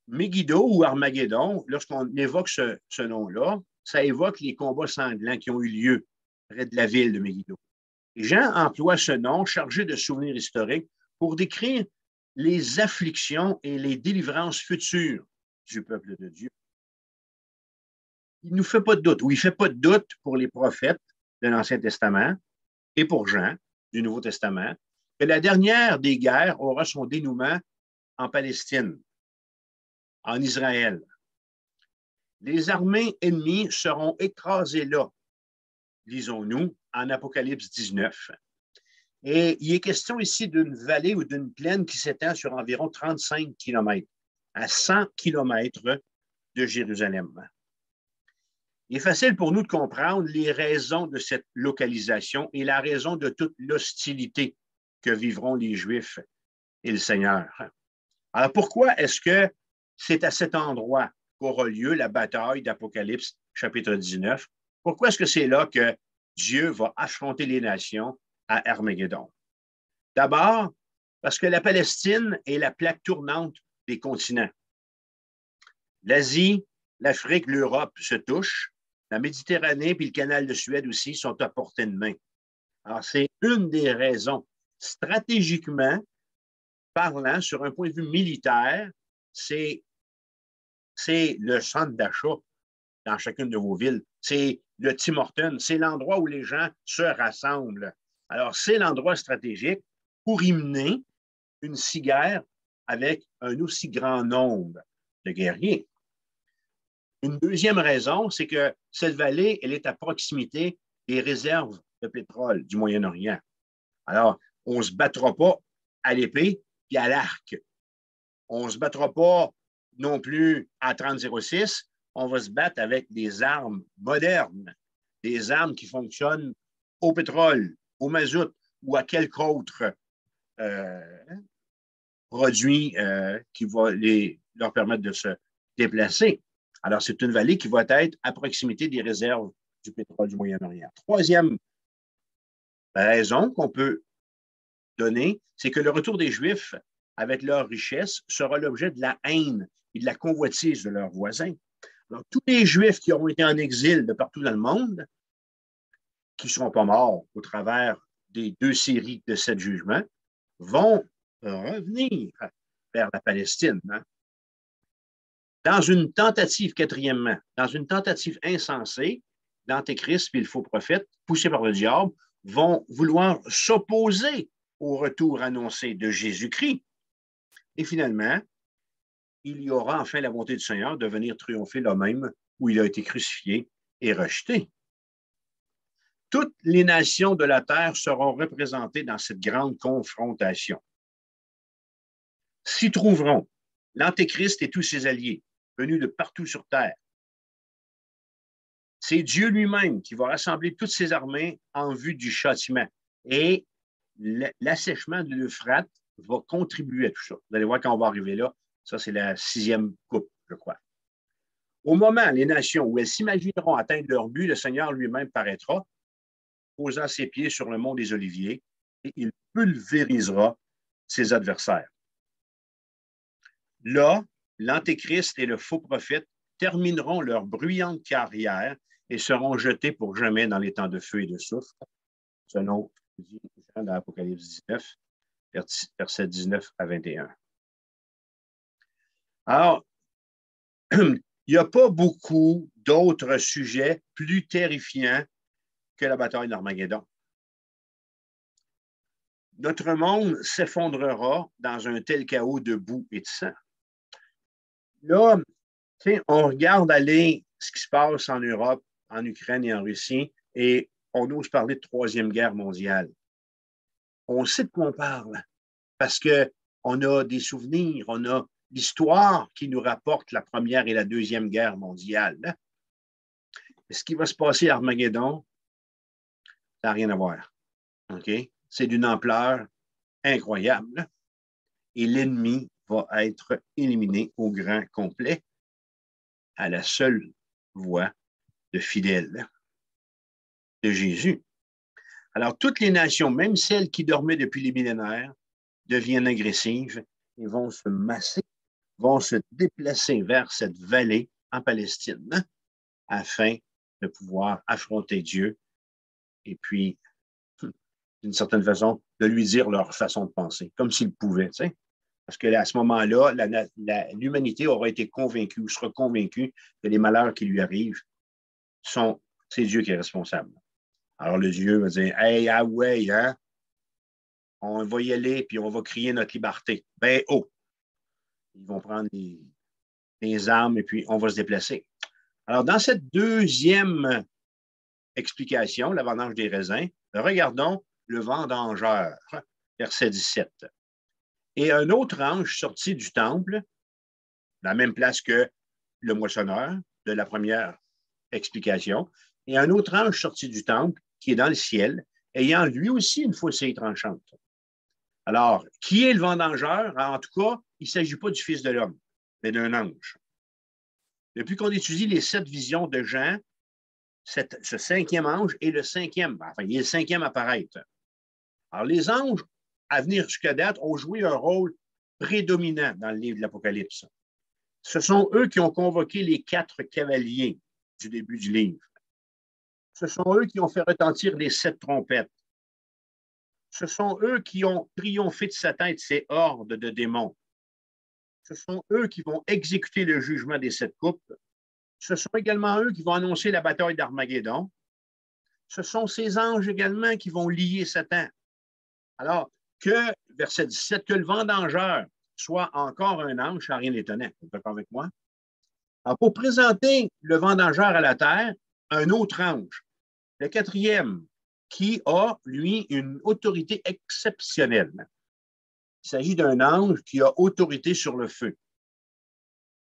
Megiddo ou Armageddon, lorsqu'on évoque ce nom-là, ça évoque les combats sanglants qui ont eu lieu près de la ville de Megiddo. Et Jean emploie ce nom chargé de souvenirs historiques pour décrire les afflictions et les délivrances futures du peuple de Dieu. Il ne nous fait pas de doute, ou il ne fait pas de doute pour les prophètes de l'Ancien Testament et pour Jean du Nouveau Testament, que la dernière des guerres aura son dénouement en Palestine, en Israël. Les armées ennemies seront écrasées là, lisons-nous, en Apocalypse 19. Et il est question ici d'une vallée ou d'une plaine qui s'étend sur environ 35 km, à 100 km de Jérusalem. Il est facile pour nous de comprendre les raisons de cette localisation et la raison de toute l'hostilité que vivront les Juifs et le Seigneur. Alors pourquoi est-ce que c'est à cet endroit qu'aura lieu la bataille d'Apocalypse chapitre 19? Pourquoi est-ce que c'est là que Dieu va affronter les nations à Armageddon? D'abord, parce que la Palestine est la plaque tournante des continents. L'Asie, l'Afrique, l'Europe se touchent. La Méditerranée et le canal de Suède aussi sont à portée de main. Alors, c'est une des raisons. Stratégiquement parlant, sur un point de vue militaire, c'est le centre d'achat dans chacune de vos villes. C'est le Tim Hortons. C'est l'endroit où les gens se rassemblent. Alors, c'est l'endroit stratégique pour y mener une si guerre avec un aussi grand nombre de guerriers. Une deuxième raison, c'est que cette vallée, elle est à proximité des réserves de pétrole du Moyen-Orient. Alors, on ne se battra pas à l'épée et à l'arc. On ne se battra pas non plus à 30-06. On va se battre avec des armes modernes, des armes qui fonctionnent au pétrole, au mazout ou à quelque autre produit qui va leur permettre de se déplacer. Alors, c'est une vallée qui va être à proximité des réserves du pétrole du Moyen-Orient. Troisième raison qu'on peut donner, c'est que le retour des Juifs avec leur richesse sera l'objet de la haine et de la convoitise de leurs voisins. Alors, tous les Juifs qui auront été en exil de partout dans le monde, qui ne seront pas morts au travers des 2 séries de 7 jugements, vont revenir vers la Palestine. Hein? Dans une tentative, quatrièmement, dans une tentative insensée, l'Antéchrist et le faux prophète, poussés par le diable, vont vouloir s'opposer au retour annoncé de Jésus-Christ. Et finalement, il y aura enfin la volonté du Seigneur de venir triompher là même où il a été crucifié et rejeté. Toutes les nations de la terre seront représentées dans cette grande confrontation. S'y trouveront l'Antéchrist et tous ses alliés, venus de partout sur terre. C'est Dieu lui-même qui va rassembler toutes ses armées en vue du châtiment. Et l'assèchement de l'Euphrate va contribuer à tout ça. Vous allez voir quand on va arriver là, ça c'est la 6e coupe, je crois. Au moment, les nations où elles s'imagineront atteindre leur but, le Seigneur lui-même paraîtra, posant ses pieds sur le mont des Oliviers, et il pulvérisera ses adversaires. Là, l'Antéchrist et le faux prophète termineront leur bruyante carrière et seront jetés pour jamais dans les temps de feu et de soufre, selon Jean dans l'Apocalypse 19, versets 19 à 21. Alors, il n'y a pas beaucoup d'autres sujets plus terrifiants que la bataille d'Armageddon. Notre monde s'effondrera dans un tel chaos de boue et de sang. Là, on regarde aller ce qui se passe en Europe, en Ukraine et en Russie, et on ose parler de 3e guerre mondiale. On sait de quoi on parle, parce qu'on a des souvenirs, on a l'histoire qui nous rapporte la 1e et la 2e guerre mondiale. Ce qui va se passer à Armageddon, ça n'a rien à voir. Okay? C'est d'une ampleur incroyable. Et l'ennemi va être éliminé au grand complet à la seule voix de fidèles de Jésus. Alors, toutes les nations, même celles qui dormaient depuis les millénaires, deviennent agressives et vont se masser, vont se déplacer vers cette vallée en Palestine afin de pouvoir affronter Dieu et puis, d'une certaine façon, de lui dire leur façon de penser, comme s'ils pouvaient, tu sais. Parce qu'à ce moment-là, l'humanité aura été convaincue ou sera convaincue que les malheurs qui lui arrivent c'est Dieu qui est responsable. Alors le Dieu va dire, hey, ah ouais, hein, on va y aller puis on va crier notre liberté. Ben oh! Ils vont prendre les armes et puis on va se déplacer. Alors dans cette 2e explication, la vendange des raisins, regardons le vendangeur, verset 17. Et un autre ange sortit du temple, la même place que le moissonneur de la première explication, et un autre ange sortit du temple, qui est dans le ciel, ayant lui aussi une faucille tranchante. Alors, qui est le vendangeur? En tout cas, il ne s'agit pas du Fils de l'homme, mais d'un ange. Depuis qu'on étudie les 7 visions de Jean, ce 5e ange est le 5e, enfin, il est le 5e à apparaître. Alors, les anges, à venir jusqu'à date, ont joué un rôle prédominant dans le livre de l'Apocalypse. Ce sont eux qui ont convoqué les 4 cavaliers du début du livre. Ce sont eux qui ont fait retentir les 7 trompettes. Ce sont eux qui ont triomphé de Satan et de ses hordes de démons. Ce sont eux qui vont exécuter le jugement des 7 coupes. Ce sont également eux qui vont annoncer la bataille d'Armageddon. ce sont ces anges également qui vont lier Satan. Alors, verset 17, que le vendangeur soit encore un ange, ça n'a rien d'étonnant. Vous êtes d'accord avec moi? Alors, pour présenter le vendangeur à la terre, un autre ange, le quatrième, qui a, lui, une autorité exceptionnelle. Il s'agit d'un ange qui a autorité sur le feu.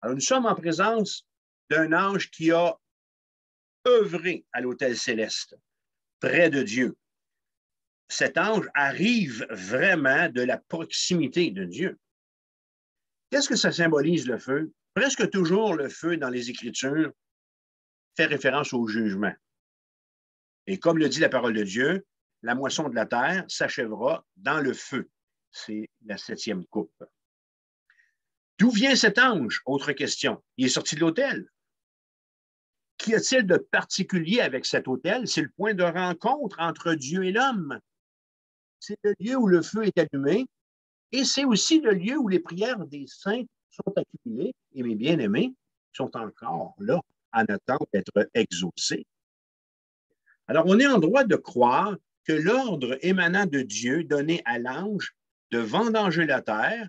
Alors, nous sommes en présence d'un ange qui a œuvré à l'autel céleste, près de Dieu. Cet ange arrive vraiment de la proximité de Dieu. Qu'est-ce que ça symbolise, le feu? Presque toujours, le feu dans les Écritures fait référence au jugement. Et comme le dit la parole de Dieu, la moisson de la terre s'achèvera dans le feu. C'est la 7e coupe. D'où vient cet ange? Autre question. Il est sorti de l'autel. Qu'y a-t-il de particulier avec cet autel? C'est le point de rencontre entre Dieu et l'homme. C'est le lieu où le feu est allumé et c'est aussi le lieu où les prières des saints sont accumulées et mes bien-aimés sont encore là en attente d'être exaucés. Alors, on est en droit de croire que l'ordre émanant de Dieu donné à l'ange de vendanger la terre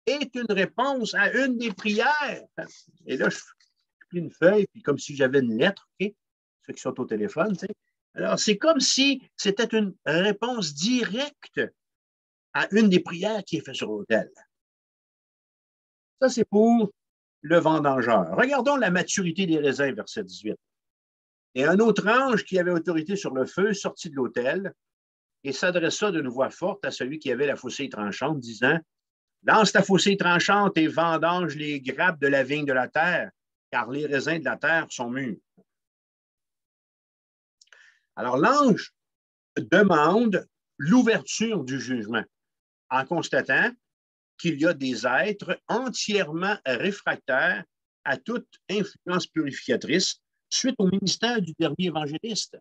est une réponse à une des prières. Et là, je pris une feuille, puis comme si j'avais une lettre, okay? Ceux qui sont au téléphone, tu sais. Alors, c'est comme si c'était une réponse directe à une des prières qui est faite sur l'autel. Ça, c'est pour le vendangeur. Regardons la maturité des raisins, verset 18. Et un autre ange qui avait autorité sur le feu sortit de l'autel et s'adressa d'une voix forte à celui qui avait la faucille tranchante, disant, « Lance ta faucille tranchante et vendange les grappes de la vigne de la terre, car les raisins de la terre sont mûrs. » Alors, l'ange demande l'ouverture du jugement en constatant qu'il y a des êtres entièrement réfractaires à toute influence purificatrice suite au ministère du dernier évangéliste.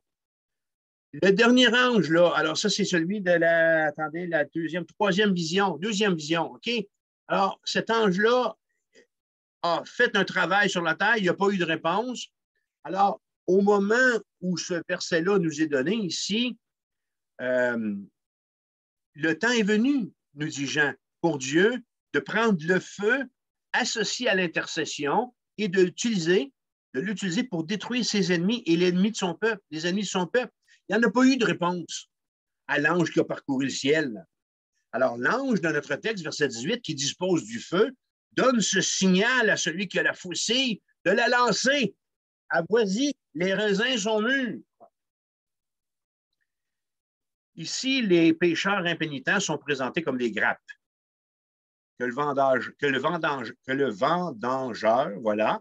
Le dernier ange, là, alors ça, c'est celui de la troisième vision, deuxième vision, OK? Alors, cet ange-là a fait un travail sur la terre, il n'y a pas eu de réponse. Alors, au moment où ce verset-là nous est donné ici, le temps est venu, nous dit Jean, pour Dieu de prendre le feu associé à l'intercession et de l'utiliser pour détruire ses ennemis et l'ennemi de son peuple, les ennemis de son peuple. Il n'y en a pas eu de réponse à l'ange qui a parcouru le ciel. Alors, l'ange, dans notre texte, verset 18, qui dispose du feu, donne ce signal à celui qui a la faucille de la lancer. À voici, les raisins sont mûrs. Ici, les pécheurs impénitents sont présentés comme des grappes que le vendangeur, voilà,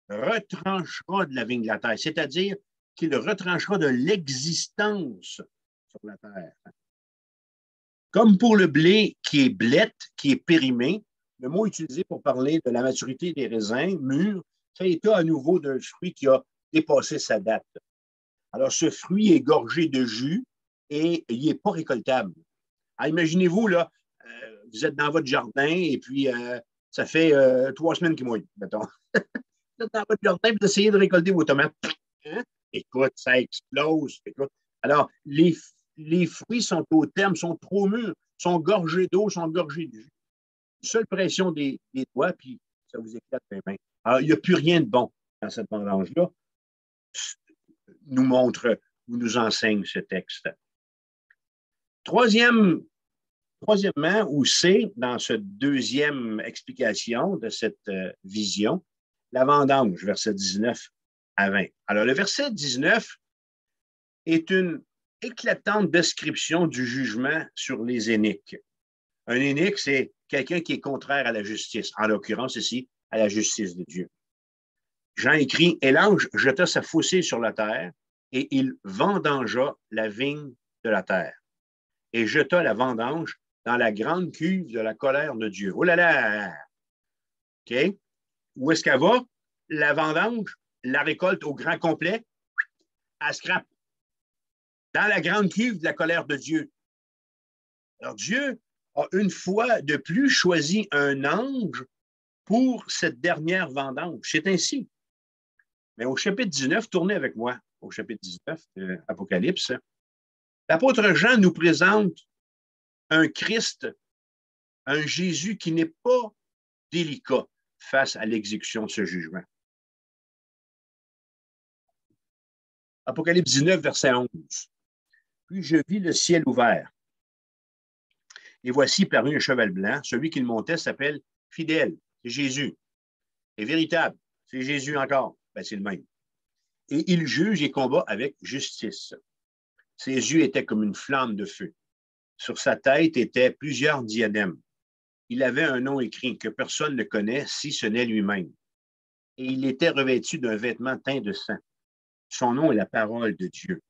retranchera de la vigne de la terre, c'est-à-dire qu'il retranchera de l'existence sur la terre. Comme pour le blé qui est blette, qui est périmé, le mot utilisé pour parler de la maturité des raisins mûrs fait état à nouveau d'un fruit qui a dépassé sa date. Alors, ce fruit est gorgé de jus et il n'est pas récoltable. Alors, imaginez-vous, là, vous êtes dans votre jardin et puis ça fait 3 semaines qu'il mouille, mettons. Vous êtes dans votre jardin et vous essayez de récolter vos tomates. Hein? Écoute, ça explose. Écoute. Alors, les fruits sont au terme, sont trop mûrs, sont gorgés d'eau, sont gorgés de jus. Seule pression des doigts, puis ça vous éclate les mains. Alors, il n'y a plus rien de bon dans cette vendange-là, nous enseigne ce texte. Troisièmement, ou C, dans cette deuxième explication de cette vision, la vendange, verset 19 à 20. Alors, le verset 19 est une éclatante description du jugement sur les iniques. Un inique, c'est quelqu'un qui est contraire à la justice, en l'occurrence ici, à la justice de Dieu. Jean écrit, « Et l'ange jeta sa faucille sur la terre, et il vendangea la vigne de la terre, et jeta la vendange dans la grande cuve de la colère de Dieu. » Oh là là! OK? Où est-ce qu'elle va? La vendange, la récolte au grand complet, elle scrape dans la grande cuve de la colère de Dieu. Alors, Dieu a une fois de plus choisi un ange pour cette dernière vendange. C'est ainsi. Mais au chapitre 19, tournez avec moi au chapitre 19 de l'Apocalypse, l'apôtre Jean nous présente un Christ, un Jésus qui n'est pas délicat face à l'exécution de ce jugement. Apocalypse 19, verset 11. Puis je vis le ciel ouvert. Et voici parmi un cheval blanc, celui qui le montait s'appelle Fidèle, c'est Jésus. Et véritable, c'est Jésus encore, ben, c'est le même. Et il juge et combat avec justice. Ses yeux étaient comme une flamme de feu. Sur sa tête étaient plusieurs diadèmes. Il avait un nom écrit que personne ne connaît si ce n'est lui-même. Et il était revêtu d'un vêtement teint de sang. Son nom est la parole de Dieu.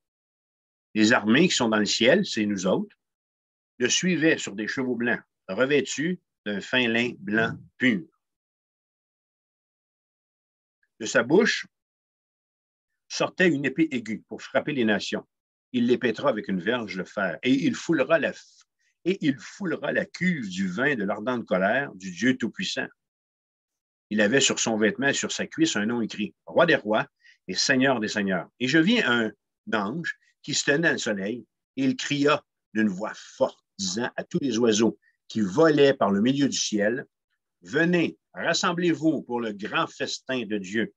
Les armées qui sont dans le ciel, c'est nous autres, le suivaient sur des chevaux blancs, revêtus d'un fin lin blanc pur. De sa bouche sortait une épée aiguë pour frapper les nations. Il les pètera avec une verge de fer, et il foulera la cuve du vin de l'ardente colère du Dieu Tout-Puissant. Il avait sur son vêtement et sur sa cuisse un nom écrit, Roi des rois et Seigneur des seigneurs. Et je vis un ange qui se tenait au soleil, et il cria d'une voix forte, disant à tous les oiseaux qui volaient par le milieu du ciel, venez, rassemblez-vous pour le grand festin de Dieu,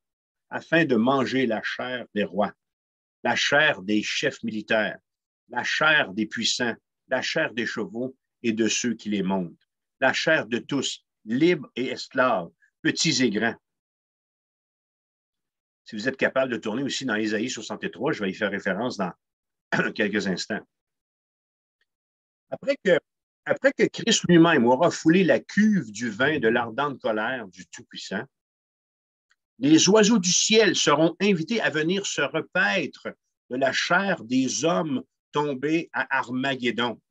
afin de manger la chair des rois, la chair des chefs militaires, la chair des puissants, la chair des chevaux et de ceux qui les montent, la chair de tous, libres et esclaves, petits et grands. Si vous êtes capable de tourner aussi dans Ésaïe 63, je vais y faire référence dans quelques instants. Après que Christ lui-même aura foulé la cuve du vin de l'ardente colère du Tout-Puissant, les oiseaux du ciel seront invités à venir se repaître de la chair des hommes tombés à Armageddon.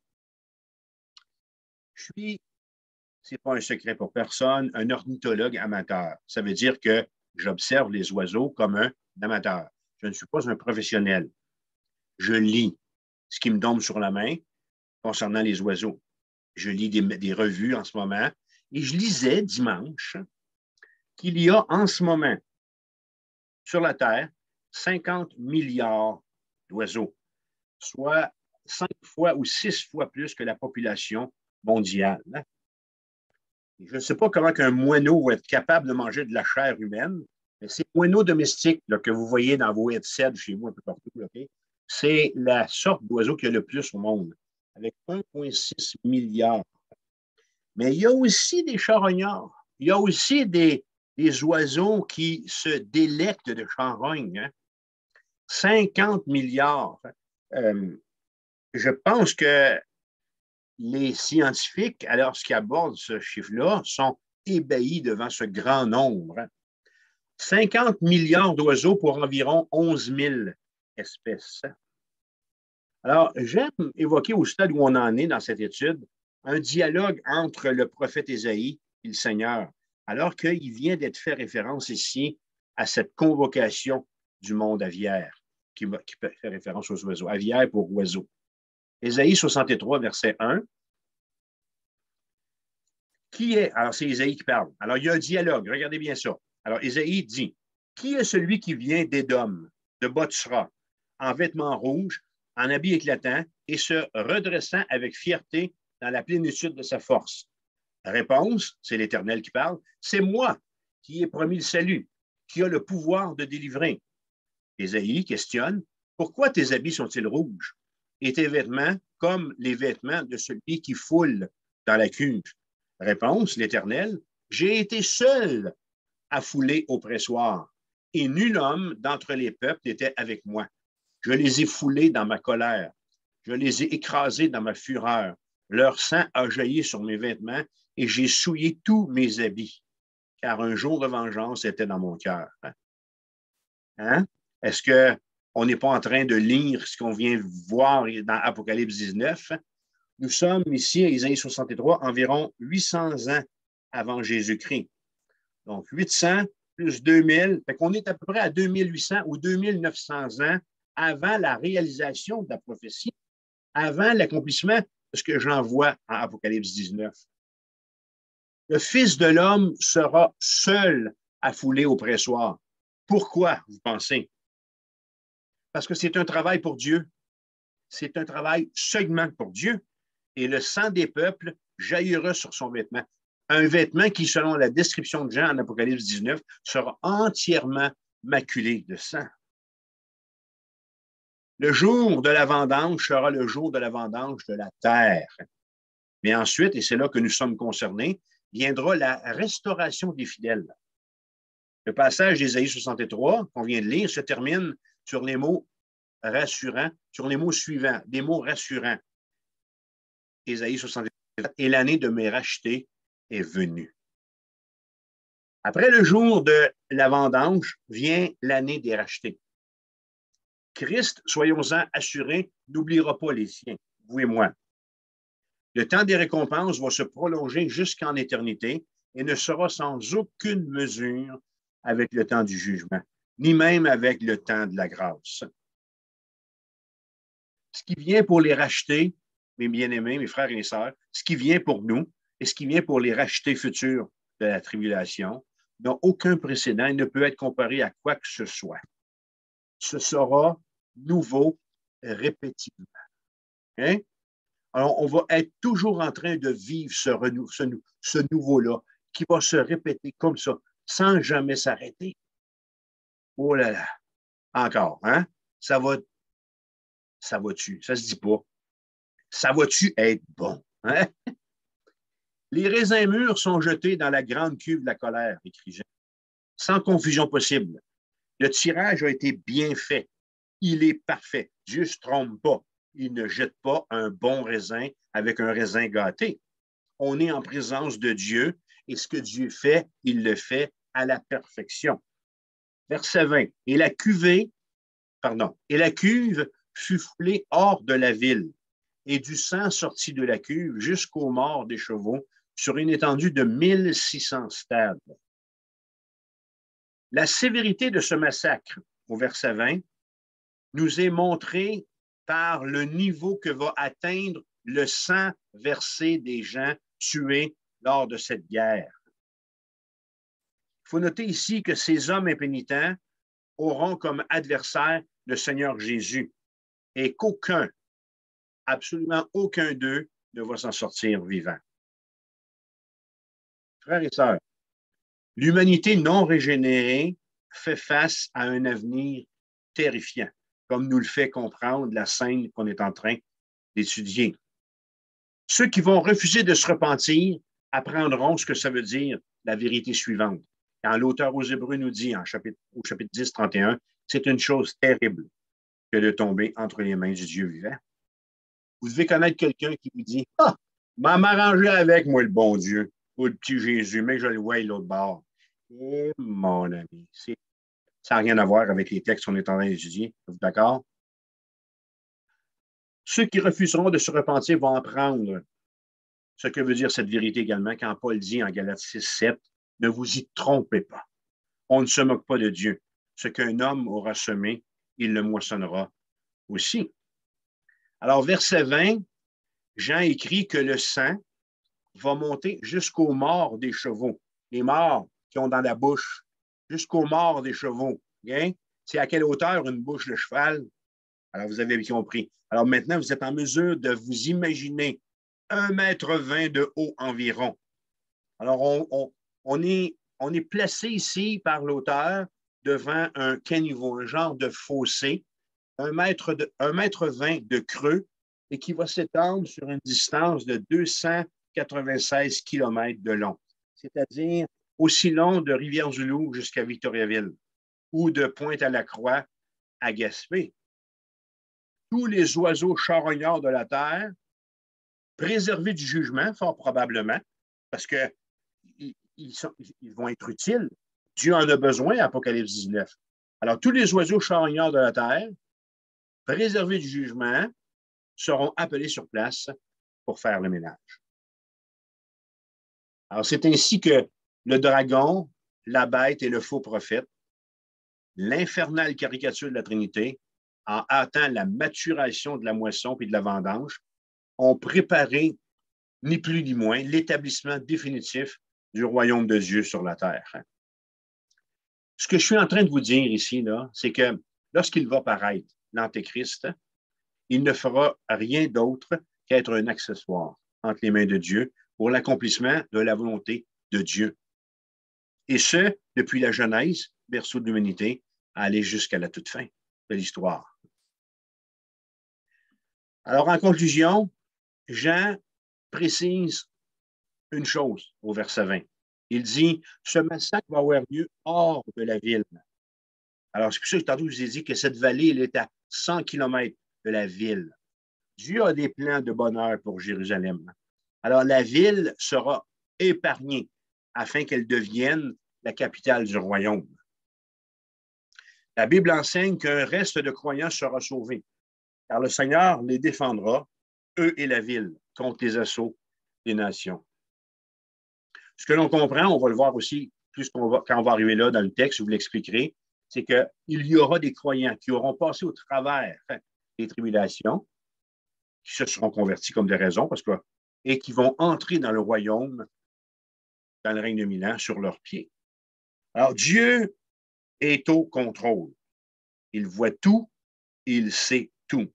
Je suis, ce n'est pas un secret pour personne, un ornithologue amateur. Ça veut dire que j'observe les oiseaux comme un amateur. Je ne suis pas un professionnel. Je lis ce qui me tombe sur la main concernant les oiseaux. Je lis des revues en ce moment et je lisais dimanche qu'il y a en ce moment sur la Terre 50 milliards d'oiseaux, soit 5 fois ou 6 fois plus que la population mondiale. Je ne sais pas comment un moineau va être capable de manger de la chair humaine, mais ces moineaux domestiques là, que vous voyez dans vos headsets chez vous un peu partout, okay, c'est la sorte d'oiseau qui a le plus au monde, avec 1,6 milliard. Mais il y a aussi des charognards. Il y a aussi des oiseaux qui se délectent de charognes. Hein? 50 milliards. Je pense que les scientifiques, alors qu'ils abordent ce chiffre-là, sont ébahis devant ce grand nombre. 50 milliards d'oiseaux pour environ 11 000 espèces. Alors, j'aime évoquer au stade où on en est dans cette étude un dialogue entre le prophète Ésaïe et le Seigneur, alors qu'il vient d'être fait référence ici à cette convocation du monde aviaire, qui peut faire référence aux oiseaux, aviaire pour oiseaux. Ésaïe 63, verset 1. Qui est, alors c'est Ésaïe qui parle. Alors, il y a un dialogue, regardez bien ça. Alors, Ésaïe dit, qui est celui qui vient d'Édom, de Botsra, en vêtements rouges, en habits éclatants, et se redressant avec fierté dans la plénitude de sa force? Réponse, c'est l'Éternel qui parle, c'est moi qui ai promis le salut, qui a le pouvoir de délivrer. Ésaïe questionne, pourquoi tes habits sont-ils rouges et tes vêtements comme les vêtements de celui qui foule dans la cuve? Réponse, l'Éternel, j'ai été seul à fouler au pressoir, et nul homme d'entre les peuples n'était avec moi. Je les ai foulés dans ma colère, je les ai écrasés dans ma fureur. Leur sang a jailli sur mes vêtements et j'ai souillé tous mes habits, car un jour de vengeance était dans mon cœur. Hein? Est-ce qu'on n'est pas en train de lire ce qu'on vient voir dans Apocalypse 19? Nous sommes ici à Isaïe 63, environ 800 ans avant Jésus-Christ. Donc, 800 plus 2000, fait qu'on est à peu près à 2800 ou 2900 ans avant la réalisation de la prophétie, avant l'accomplissement de ce que j'en vois en Apocalypse 19. Le Fils de l'homme sera seul à fouler au pressoir. Pourquoi, vous pensez? Parce que c'est un travail pour Dieu. C'est un travail seulement pour Dieu. Et le sang des peuples jaillira sur son vêtement. Un vêtement qui, selon la description de Jean en Apocalypse 19, sera entièrement maculé de sang. Le jour de la vendange sera le jour de la vendange de la terre. Mais ensuite, et c'est là que nous sommes concernés, viendra la restauration des fidèles. Le passage d'Ésaïe 63 qu'on vient de lire se termine sur les mots rassurants, sur les mots suivants, des mots rassurants. Ésaïe 64, et l'année de mes rachetés est venue. Après le jour de la vendange vient l'année des rachetés. Christ, soyons-en assurés, n'oubliera pas les siens, vous et moi. Le temps des récompenses va se prolonger jusqu'en éternité et ne sera sans aucune mesure avec le temps du jugement, ni même avec le temps de la grâce. Ce qui vient pour les racheter, mes bien-aimés, mes frères et mes sœurs, ce qui vient pour nous et ce qui vient pour les rachetés futurs de la tribulation n'a aucun précédent et ne peut être comparé à quoi que ce soit. Ce sera nouveau répétitivement. Hein? Alors, on va être toujours en train de vivre ce nouveau-là qui va se répéter comme ça, sans jamais s'arrêter. Oh là là, encore, hein? Ça va-tu? Ça se dit pas. Ça va-tu être bon? Hein? Les raisins mûrs sont jetés dans la grande cuve de la colère, écrit Jean, sans confusion possible. Le tirage a été bien fait. Il est parfait. Dieu ne se trompe pas. Il ne jette pas un bon raisin avec un raisin gâté. On est en présence de Dieu et ce que Dieu fait, il le fait à la perfection. Verset 20. Et la cuve fut foulée hors de la ville, et du sang sortit de la cuve jusqu'aux morts des chevaux sur une étendue de 1600 stades. La sévérité de ce massacre, au verset 20, nous est montrée par le niveau que va atteindre le sang versé des gens tués lors de cette guerre. Il faut noter ici que ces hommes impénitents auront comme adversaire le Seigneur Jésus et qu'aucun, absolument aucun d'eux ne va s'en sortir vivant. Frères et sœurs, l'humanité non régénérée fait face à un avenir terrifiant, comme nous le fait comprendre la scène qu'on est en train d'étudier. Ceux qui vont refuser de se repentir apprendront ce que ça veut dire la vérité suivante. Quand l'auteur aux Hébreux nous dit au chapitre 10, 31, c'est une chose terrible que de tomber entre les mains du Dieu vivant. Vous devez connaître quelqu'un qui vous dit « Ah, m'arranger avec moi le bon Dieu, ou le petit Jésus, mais je le vois l'autre bord. » Et mon ami, ça n'a rien à voir avec les textes qu'on est en train d'étudier. Êtes-vous d'accord? Ceux qui refuseront de se repentir vont apprendre ce que veut dire cette vérité également quand Paul dit en Galates 6, 7, « Ne vous y trompez pas. On ne se moque pas de Dieu. Ce qu'un homme aura semé, il le moissonnera aussi. » Alors, verset 20, Jean écrit que le sang va monter jusqu'aux morts des chevaux. Les morts qui ont dans la bouche, jusqu'aux morts des chevaux. Bien? C'est à quelle hauteur une bouche de cheval? Alors, vous avez compris. Alors maintenant, vous êtes en mesure de vous imaginer 1,20 m de haut environ. Alors, on est placé ici par l'auteur devant un caniveau, un genre de fossé, 1,20 m de creux et qui va s'étendre sur une distance de 296 km de long, c'est-à-dire aussi long de Rivière-du-Loup jusqu'à Victoriaville ou de Pointe-à-la-Croix à Gaspé. Tous les oiseaux charognards de la terre, préservés du jugement, fort probablement, parce qu'ils vont être utiles. Dieu en a besoin, Apocalypse 19. Alors, tous les oiseaux charognards de la terre, préservés du jugement, seront appelés sur place pour faire le ménage. Alors, c'est ainsi que le dragon, la bête et le faux prophète, l'infernale caricature de la Trinité, en hâtant la maturation de la moisson et de la vendange, ont préparé, ni plus ni moins, l'établissement définitif du royaume de Dieu sur la terre. Ce que je suis en train de vous dire ici, là, c'est que lorsqu'il va paraître, l'Antéchrist, il ne fera rien d'autre qu'être un accessoire entre les mains de Dieu pour l'accomplissement de la volonté de Dieu. Et ce, depuis la Genèse, berceau de l'humanité, à aller jusqu'à la toute fin de l'histoire. Alors, en conclusion, Jean précise une chose au verset 20. Il dit, ce massacre va avoir lieu hors de la ville. Alors, c'est pour ça que tantôt, je vous ai dit que cette vallée, elle est à 100 km de la ville. Dieu a des plans de bonheur pour Jérusalem. Alors, la ville sera épargnée afin qu'elle devienne la capitale du royaume. La Bible enseigne qu'un reste de croyants sera sauvé, car le Seigneur les défendra, eux et la ville, contre les assauts des nations. Ce que l'on comprend, on va le voir aussi quand on va arriver là dans le texte, je vous l'expliquerai, c'est qu'il y aura des croyants qui auront passé au travers des tribulations, qui se seront convertis comme des raisons, et qui vont entrer dans le royaume, dans le règne de 1000 ans, sur leurs pieds. Alors, Dieu est au contrôle. Il voit tout, il sait tout.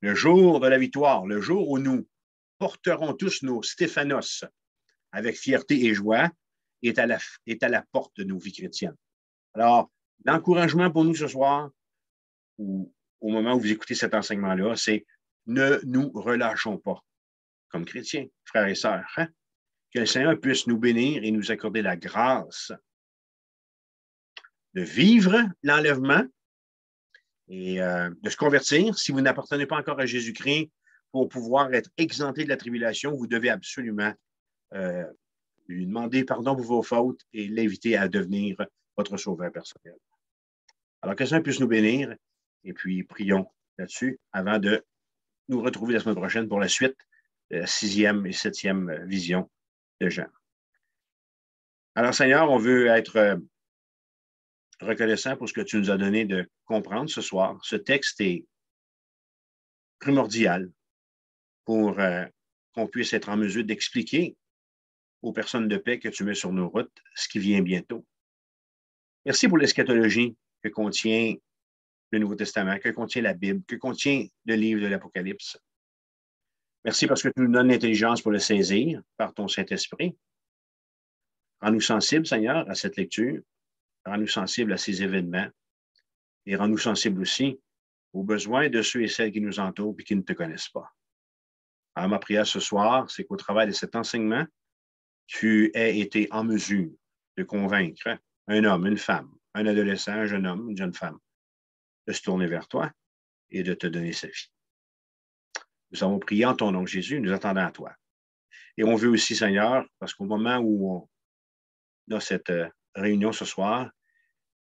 Le jour de la victoire, le jour où nous porterons tous nos Stéphanos avec fierté et joie, est à la porte de nos vies chrétiennes. Alors, l'encouragement pour nous ce soir, ou au moment où vous écoutez cet enseignement-là, c'est ne nous relâchons pas comme chrétiens, frères et sœurs. Hein? Que le Seigneur puisse nous bénir et nous accorder la grâce de vivre l'enlèvement et de se convertir. Si vous n'appartenez pas encore à Jésus-Christ, pour pouvoir être exempté de la tribulation, vous devez absolument lui demander pardon pour vos fautes et l'inviter à devenir votre sauveur personnel. Alors que le Seigneur puisse nous bénir et puis prions là-dessus avant de nous retrouver la semaine prochaine pour la suite de la 6e et 7e vision de Jean. Alors Seigneur, on veut être reconnaissant pour ce que tu nous as donné de comprendre ce soir. Ce texte est primordial pour qu'on puisse être en mesure d'expliquer aux personnes de paix que tu mets sur nos routes ce qui vient bientôt. Merci pour l'eschatologie que contient le Nouveau Testament, que contient la Bible, que contient le livre de l'Apocalypse. Merci parce que tu nous donnes l'intelligence pour le saisir par ton Saint-Esprit. Rends-nous sensibles, Seigneur, à cette lecture. Rends-nous sensibles à ces événements. Et rends-nous sensibles aussi aux besoins de ceux et celles qui nous entourent et qui ne te connaissent pas. Alors, ma prière ce soir, c'est qu'au travers de cet enseignement, tu aies été en mesure de convaincre un homme, une femme, un adolescent, un jeune homme, une jeune femme, de se tourner vers toi et de te donner sa vie. Nous avons prié en ton nom, Jésus, nous attendons à toi. Et on veut aussi, Seigneur, parce qu'au moment où on a cette réunion ce soir,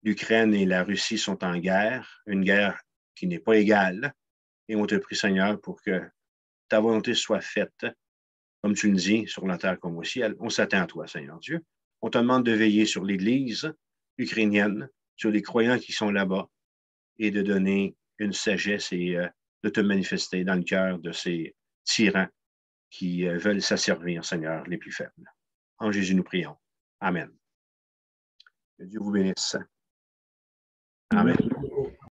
l'Ukraine et la Russie sont en guerre, une guerre qui n'est pas égale, et on te prie, Seigneur, pour que ta volonté soit faite, comme tu le dis, sur la terre comme au ciel. On s'attend à toi, Seigneur Dieu. On te demande de veiller sur l'Église ukrainienne, sur les croyants qui sont là-bas, et de donner une sagesse et de te manifester dans le cœur de ces tyrans qui veulent s'asservir, Seigneur, les plus faibles. En Jésus, nous prions. Amen. Que Dieu vous bénisse. Amen.